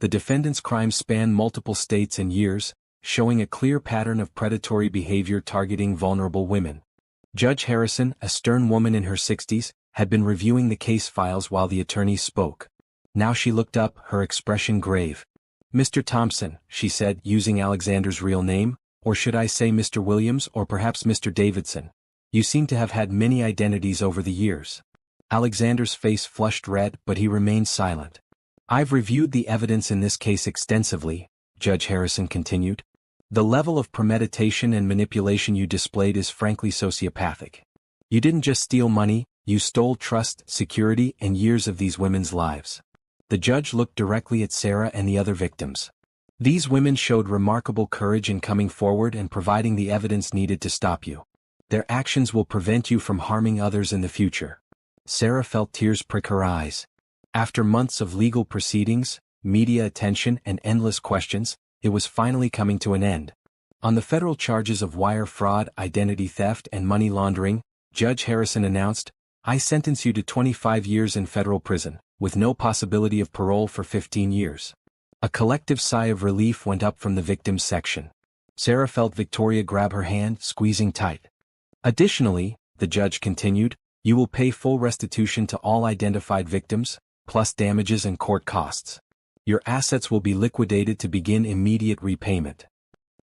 The defendant's crimes span multiple states and years, showing a clear pattern of predatory behavior targeting vulnerable women." Judge Harrison, a stern woman in her 60s, had been reviewing the case files while the attorneys spoke. Now she looked up, her expression grave. "Mr. Thompson," she said, using Alexander's real name, "or should I say Mr. Williams or perhaps Mr. Davidson? You seem to have had many identities over the years." Alexander's face flushed red, but he remained silent. "I've reviewed the evidence in this case extensively," Judge Harrison continued. "The level of premeditation and manipulation you displayed is frankly sociopathic. You didn't just steal money, you stole trust, security, and years of these women's lives." The judge looked directly at Sarah and the other victims. "These women showed remarkable courage in coming forward and providing the evidence needed to stop you. Their actions will prevent you from harming others in the future." Sarah felt tears prick her eyes. After months of legal proceedings, media attention, and endless questions, it was finally coming to an end. On the federal charges of wire fraud, identity theft, and money laundering, Judge Harrison announced, "I sentence you to 25 years in federal prison, with no possibility of parole for 15 years. A collective sigh of relief went up from the victims section. Sarah felt Victoria grab her hand, squeezing tight. "Additionally," the judge continued, "you will pay full restitution to all identified victims, plus damages and court costs. Your assets will be liquidated to begin immediate repayment."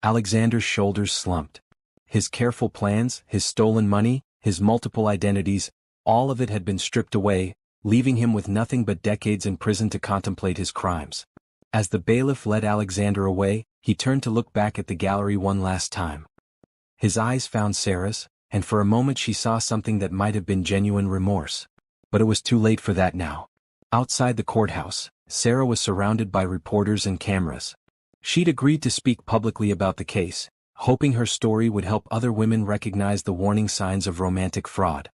Alexander's shoulders slumped. His careful plans, his stolen money, his multiple identities, all of it had been stripped away, leaving him with nothing but decades in prison to contemplate his crimes. As the bailiff led Alexander away, he turned to look back at the gallery one last time. His eyes found Sarah's, and for a moment she saw something that might have been genuine remorse. But it was too late for that now. Outside the courthouse, Sarah was surrounded by reporters and cameras. She'd agreed to speak publicly about the case, hoping her story would help other women recognize the warning signs of romantic fraud.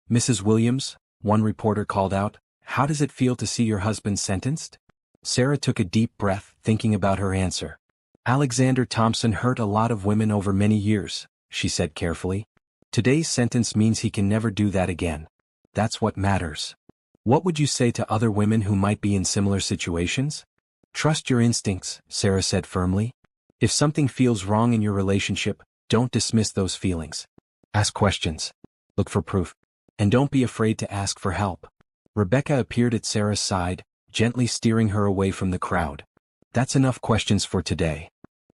"Mrs. Williams," one reporter called out, "how does it feel to see your husband sentenced?" Sarah took a deep breath, thinking about her answer. "Alexander Thompson hurt a lot of women over many years," she said carefully. "Today's sentence means he can never do that again. That's what matters." "What would you say to other women who might be in similar situations?" "Trust your instincts," Sarah said firmly. "If something feels wrong in your relationship, don't dismiss those feelings. Ask questions. Look for proof. And don't be afraid to ask for help." Rebecca appeared at Sarah's side, gently steering her away from the crowd. "That's enough questions for today."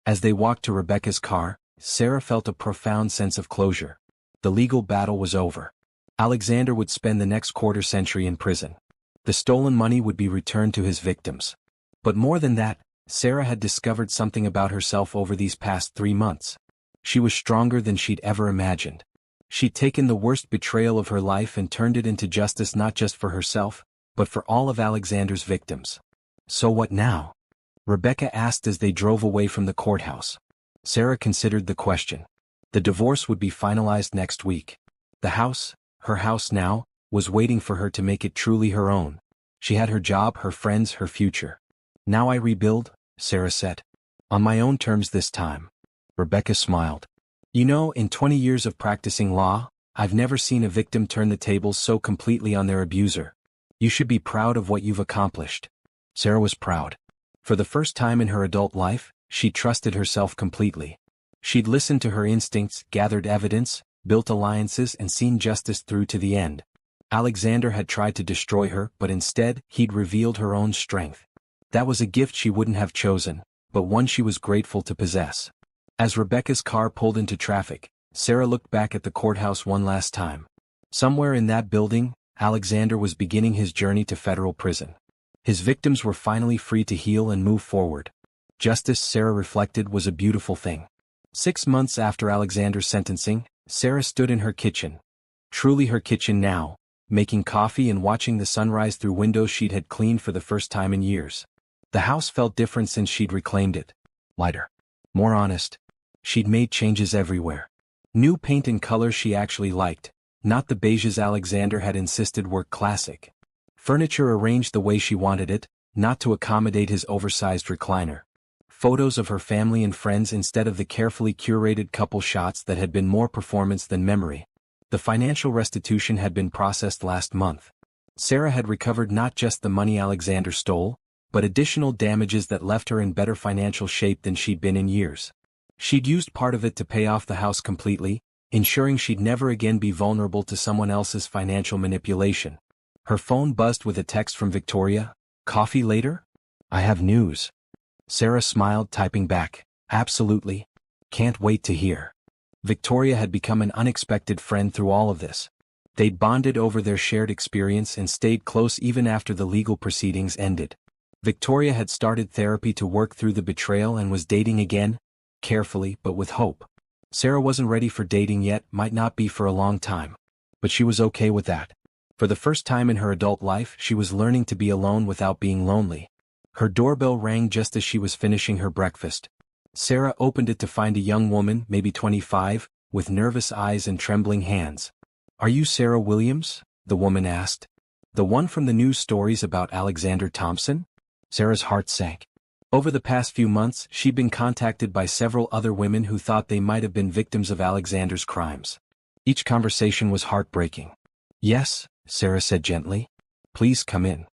As they walked to Rebecca's car, Sarah felt a profound sense of closure. The legal battle was over. Alexander would spend the next quarter-century in prison. The stolen money would be returned to his victims. But more than that, Sarah had discovered something about herself over these past 3 months. She was stronger than she'd ever imagined. She'd taken the worst betrayal of her life and turned it into justice not just for herself, but for all of Alexander's victims. "So what now?" Rebecca asked as they drove away from the courthouse. Sarah considered the question. The divorce would be finalized next week. The house, her house now, was waiting for her to make it truly her own. She had her job, her friends, her future. "Now I rebuild," Sarah said. "On my own terms this time." Rebecca smiled. "You know, in 20 years of practicing law, I've never seen a victim turn the tables so completely on their abuser. You should be proud of what you've accomplished." Sarah was proud. For the first time in her adult life, she trusted herself completely. She'd listened to her instincts, gathered evidence, built alliances and seen justice through to the end. Alexander had tried to destroy her, but instead, he'd revealed her own strength. That was a gift she wouldn't have chosen, but one she was grateful to possess. As Rebecca's car pulled into traffic, Sarah looked back at the courthouse one last time. Somewhere in that building, Alexander was beginning his journey to federal prison. His victims were finally free to heal and move forward. Justice, Sarah reflected, was a beautiful thing. 6 months after Alexander's sentencing, Sarah stood in her kitchen. Truly her kitchen now, making coffee and watching the sunrise through windows she'd had cleaned for the first time in years. The house felt different since she'd reclaimed it. Lighter. More honest. She'd made changes everywhere. New paint and colors she actually liked, not the beiges Alexander had insisted were classic. Furniture arranged the way she wanted it, not to accommodate his oversized recliner. Photos of her family and friends instead of the carefully curated couple shots that had been more performance than memory. The financial restitution had been processed last month. Sarah had recovered not just the money Alexander stole, but additional damages that left her in better financial shape than she'd been in years. She'd used part of it to pay off the house completely, ensuring she'd never again be vulnerable to someone else's financial manipulation. Her phone buzzed with a text from Victoria. "Coffee later? I have news." Sarah smiled, typing back, "Absolutely. Can't wait to hear." Victoria had become an unexpected friend through all of this. They'd bonded over their shared experience and stayed close even after the legal proceedings ended. Victoria had started therapy to work through the betrayal and was dating again, carefully but with hope. Sarah wasn't ready for dating yet, might not be for a long time. But she was okay with that. For the first time in her adult life, she was learning to be alone without being lonely. Her doorbell rang just as she was finishing her breakfast. Sarah opened it to find a young woman, maybe 25, with nervous eyes and trembling hands. "Are you Sarah Williams?" the woman asked. "The one from the news stories about Alexander Thompson?" Sarah's heart sank. Over the past few months, she'd been contacted by several other women who thought they might have been victims of Alexander's crimes. Each conversation was heartbreaking. "Yes," Sarah said gently. "Please come in."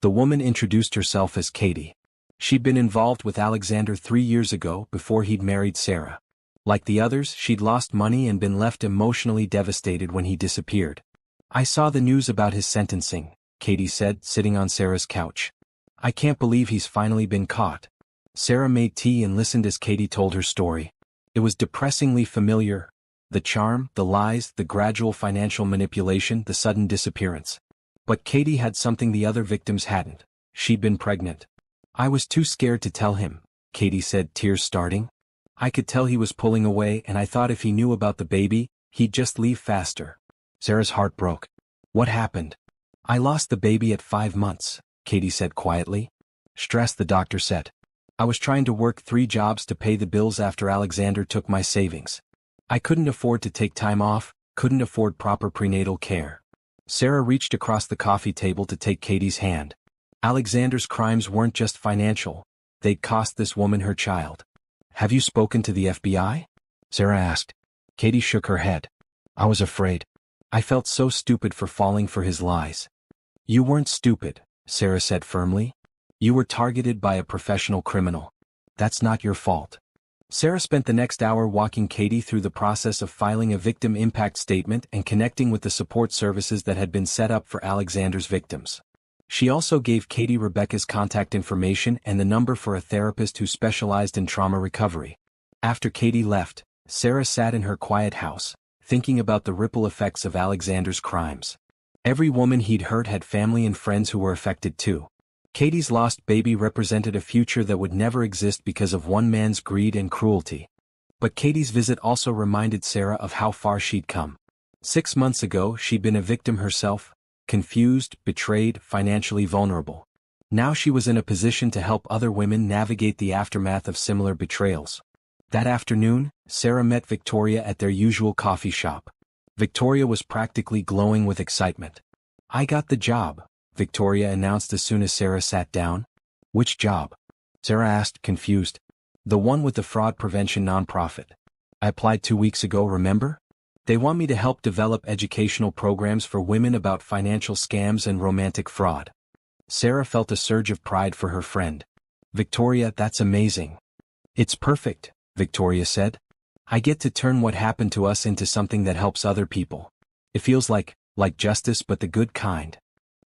The woman introduced herself as Katie. She'd been involved with Alexander 3 years ago before he'd married Sarah. Like the others, she'd lost money and been left emotionally devastated when he disappeared. "I saw the news about his sentencing," Katie said, sitting on Sarah's couch. "I can't believe he's finally been caught." Sarah made tea and listened as Katie told her story. It was depressingly familiar. The charm, the lies, the gradual financial manipulation, the sudden disappearance. But Katie had something the other victims hadn't. She'd been pregnant. "I was too scared to tell him," Katie said, tears starting. "I could tell he was pulling away and I thought if he knew about the baby, he'd just leave faster." Sarah's heart broke. "What happened?" "I lost the baby at 5 months, Katie said quietly. "Stress," the doctor said. "I was trying to work 3 jobs to pay the bills after Alexander took my savings. I couldn't afford to take time off, couldn't afford proper prenatal care." Sarah reached across the coffee table to take Katie's hand. Alexander's crimes weren't just financial. They'd cost this woman her child. "Have you spoken to the FBI?" Sarah asked. Katie shook her head. "I was afraid. I felt so stupid for falling for his lies." "You weren't stupid," Sarah said firmly. "You were targeted by a professional criminal. That's not your fault." Sarah spent the next hour walking Katie through the process of filing a victim impact statement and connecting with the support services that had been set up for Alexander's victims. She also gave Katie Rebecca's contact information and the number for a therapist who specialized in trauma recovery. After Katie left, Sarah sat in her quiet house, thinking about the ripple effects of Alexander's crimes. Every woman he'd hurt had family and friends who were affected too. Katie's lost baby represented a future that would never exist because of one man's greed and cruelty. But Katie's visit also reminded Sarah of how far she'd come. 6 months ago, she'd been a victim herself, confused, betrayed, financially vulnerable. Now she was in a position to help other women navigate the aftermath of similar betrayals. That afternoon, Sarah met Victoria at their usual coffee shop. Victoria was practically glowing with excitement. "I got the job," Victoria announced as soon as Sarah sat down. "Which job?" Sarah asked, confused. "The one with the fraud prevention nonprofit. I applied 2 weeks ago, remember? They want me to help develop educational programs for women about financial scams and romantic fraud." Sarah felt a surge of pride for her friend. "Victoria, that's amazing." "It's perfect," Victoria said. I get to turn what happened to us into something that helps other people. It feels like justice but the good kind.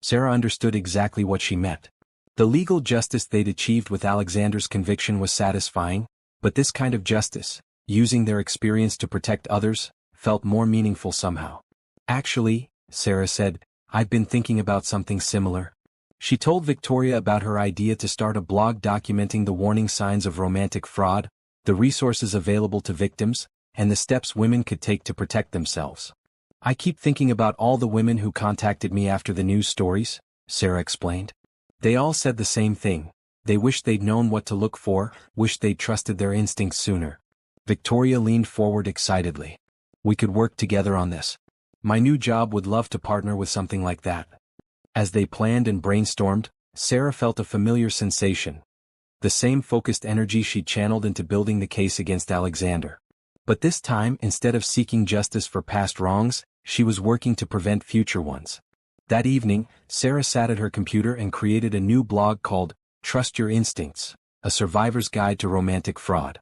Sarah understood exactly what she meant. The legal justice they'd achieved with Alexander's conviction was satisfying, but this kind of justice, using their experience to protect others, felt more meaningful somehow. Actually, Sarah said, I've been thinking about something similar. She told Victoria about her idea to start a blog documenting the warning signs of romantic fraud, the resources available to victims, and the steps women could take to protect themselves. I keep thinking about all the women who contacted me after the news stories, Sarah explained. They all said the same thing. They wished they'd known what to look for, wished they'd trusted their instincts sooner. Victoria leaned forward excitedly. We could work together on this. My new job would love to partner with something like that. As they planned and brainstormed, Sarah felt a familiar sensation. The same focused energy she'd channeled into building the case against Alexander. But this time, instead of seeking justice for past wrongs, she was working to prevent future ones. That evening, Sarah sat at her computer and created a new blog called Trust Your Instincts, a survivor's guide to romantic fraud.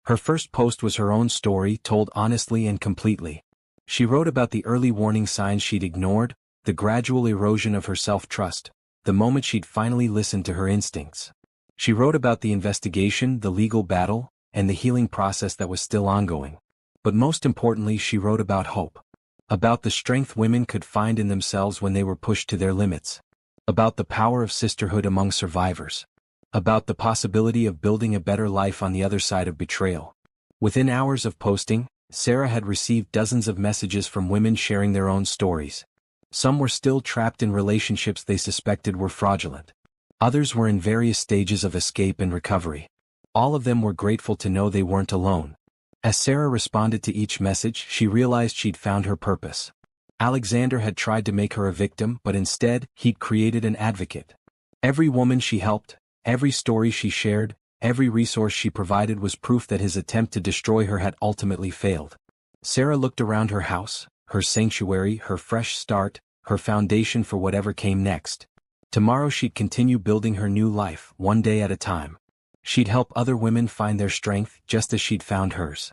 Her first post was her own story told honestly and completely. She wrote about the early warning signs she'd ignored, the gradual erosion of her self-trust, the moment she'd finally listened to her instincts. She wrote about the investigation, the legal battle, and the healing process that was still ongoing. But most importantly, she wrote about hope. About the strength women could find in themselves when they were pushed to their limits. About the power of sisterhood among survivors. About the possibility of building a better life on the other side of betrayal. Within hours of posting, Sarah had received dozens of messages from women sharing their own stories. Some were still trapped in relationships they suspected were fraudulent. Others were in various stages of escape and recovery. All of them were grateful to know they weren't alone. As Sarah responded to each message, she realized she'd found her purpose. Alexander had tried to make her a victim, but instead, he'd created an advocate. Every woman she helped, every story she shared, every resource she provided was proof that his attempt to destroy her had ultimately failed. Sarah looked around her house, her sanctuary, her fresh start, her foundation for whatever came next. Tomorrow she'd continue building her new life, one day at a time. She'd help other women find their strength just as she'd found hers.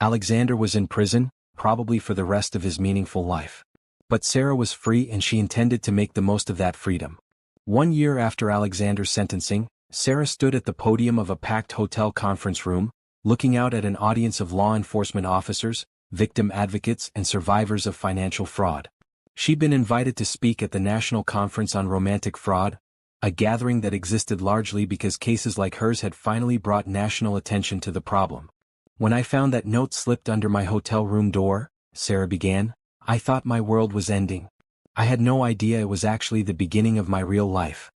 Alexander was in prison, probably for the rest of his meaningful life. But Sarah was free and she intended to make the most of that freedom. 1 year after Alexander's sentencing, Sarah stood at the podium of a packed hotel conference room, looking out at an audience of law enforcement officers, victim advocates, and survivors of financial fraud. She'd been invited to speak at the National Conference on Romantic Fraud, a gathering that existed largely because cases like hers had finally brought national attention to the problem. When I found that note slipped under my hotel room door, Sarah began, I thought my world was ending. I had no idea it was actually the beginning of my real life.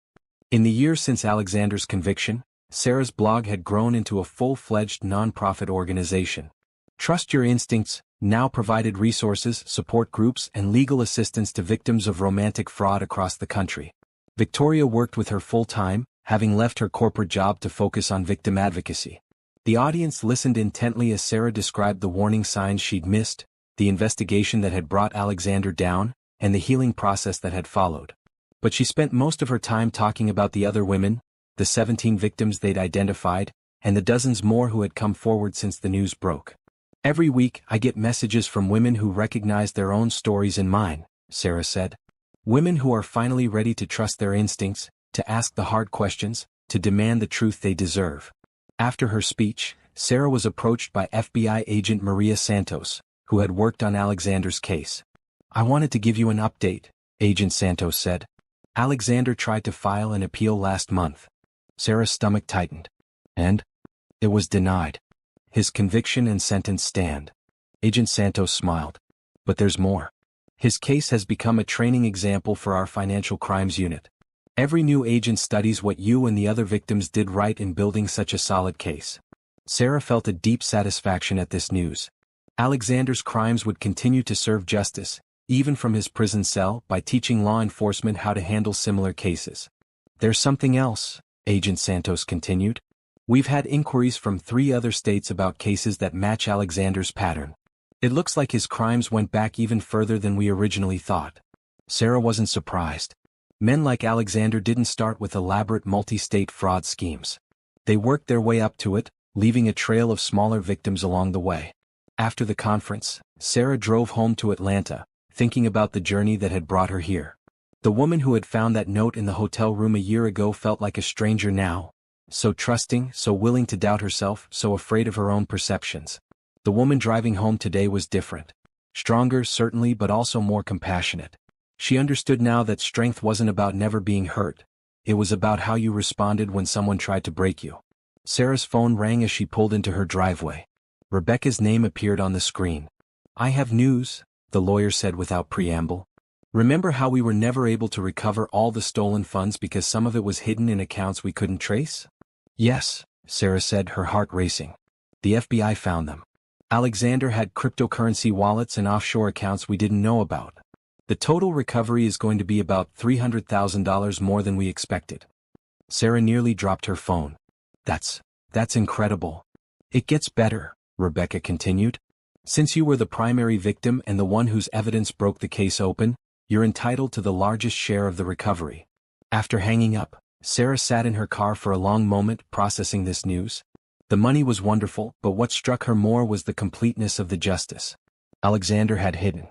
In the years since Alexander's conviction, Sarah's blog had grown into a full-fledged non-profit organization. Trust Your Instincts now provided resources, support groups, and legal assistance to victims of romantic fraud across the country. Victoria worked with her full-time, having left her corporate job to focus on victim advocacy. The audience listened intently as Sarah described the warning signs she'd missed, the investigation that had brought Alexander down, and the healing process that had followed. But she spent most of her time talking about the other women, the 17 victims they'd identified, and the dozens more who had come forward since the news broke. Every week, I get messages from women who recognize their own stories in mine, Sarah said. Women who are finally ready to trust their instincts, to ask the hard questions, to demand the truth they deserve. After her speech, Sarah was approached by FBI agent Maria Santos, who had worked on Alexander's case. I wanted to give you an update, Agent Santos said. Alexander tried to file an appeal last month. Sarah's stomach tightened. And? It was denied. His conviction and sentence stand. Agent Santos smiled. But there's more. His case has become a training example for our financial crimes unit. Every new agent studies what you and the other victims did right in building such a solid case. Sarah felt a deep satisfaction at this news. Alexander's crimes would continue to serve justice, even from his prison cell, by teaching law enforcement how to handle similar cases. There's something else, Agent Santos continued. We've had inquiries from 3 other states about cases that match Alexander's pattern. It looks like his crimes went back even further than we originally thought. Sarah wasn't surprised. Men like Alexander didn't start with elaborate multi-state fraud schemes. They worked their way up to it, leaving a trail of smaller victims along the way. After the conference, Sarah drove home to Atlanta, thinking about the journey that had brought her here. The woman who had found that note in the hotel room a year ago felt like a stranger now. So trusting, so willing to doubt herself, so afraid of her own perceptions. The woman driving home today was different. Stronger, certainly, but also more compassionate. She understood now that strength wasn't about never being hurt. It was about how you responded when someone tried to break you. Sarah's phone rang as she pulled into her driveway. Rebecca's name appeared on the screen. "I have news," the lawyer said without preamble. "Remember how we were never able to recover all the stolen funds because some of it was hidden in accounts we couldn't trace?" "Yes," Sarah said, her heart racing. "The FBI found them. Alexander had cryptocurrency wallets and offshore accounts we didn't know about. The total recovery is going to be about $300,000 more than we expected." Sarah nearly dropped her phone. That's incredible." "It gets better," Rebecca continued. "Since you were the primary victim and the one whose evidence broke the case open, you're entitled to the largest share of the recovery." After hanging up, Sarah sat in her car for a long moment processing this news. The money was wonderful, but what struck her more was the completeness of the justice. Alexander had hidden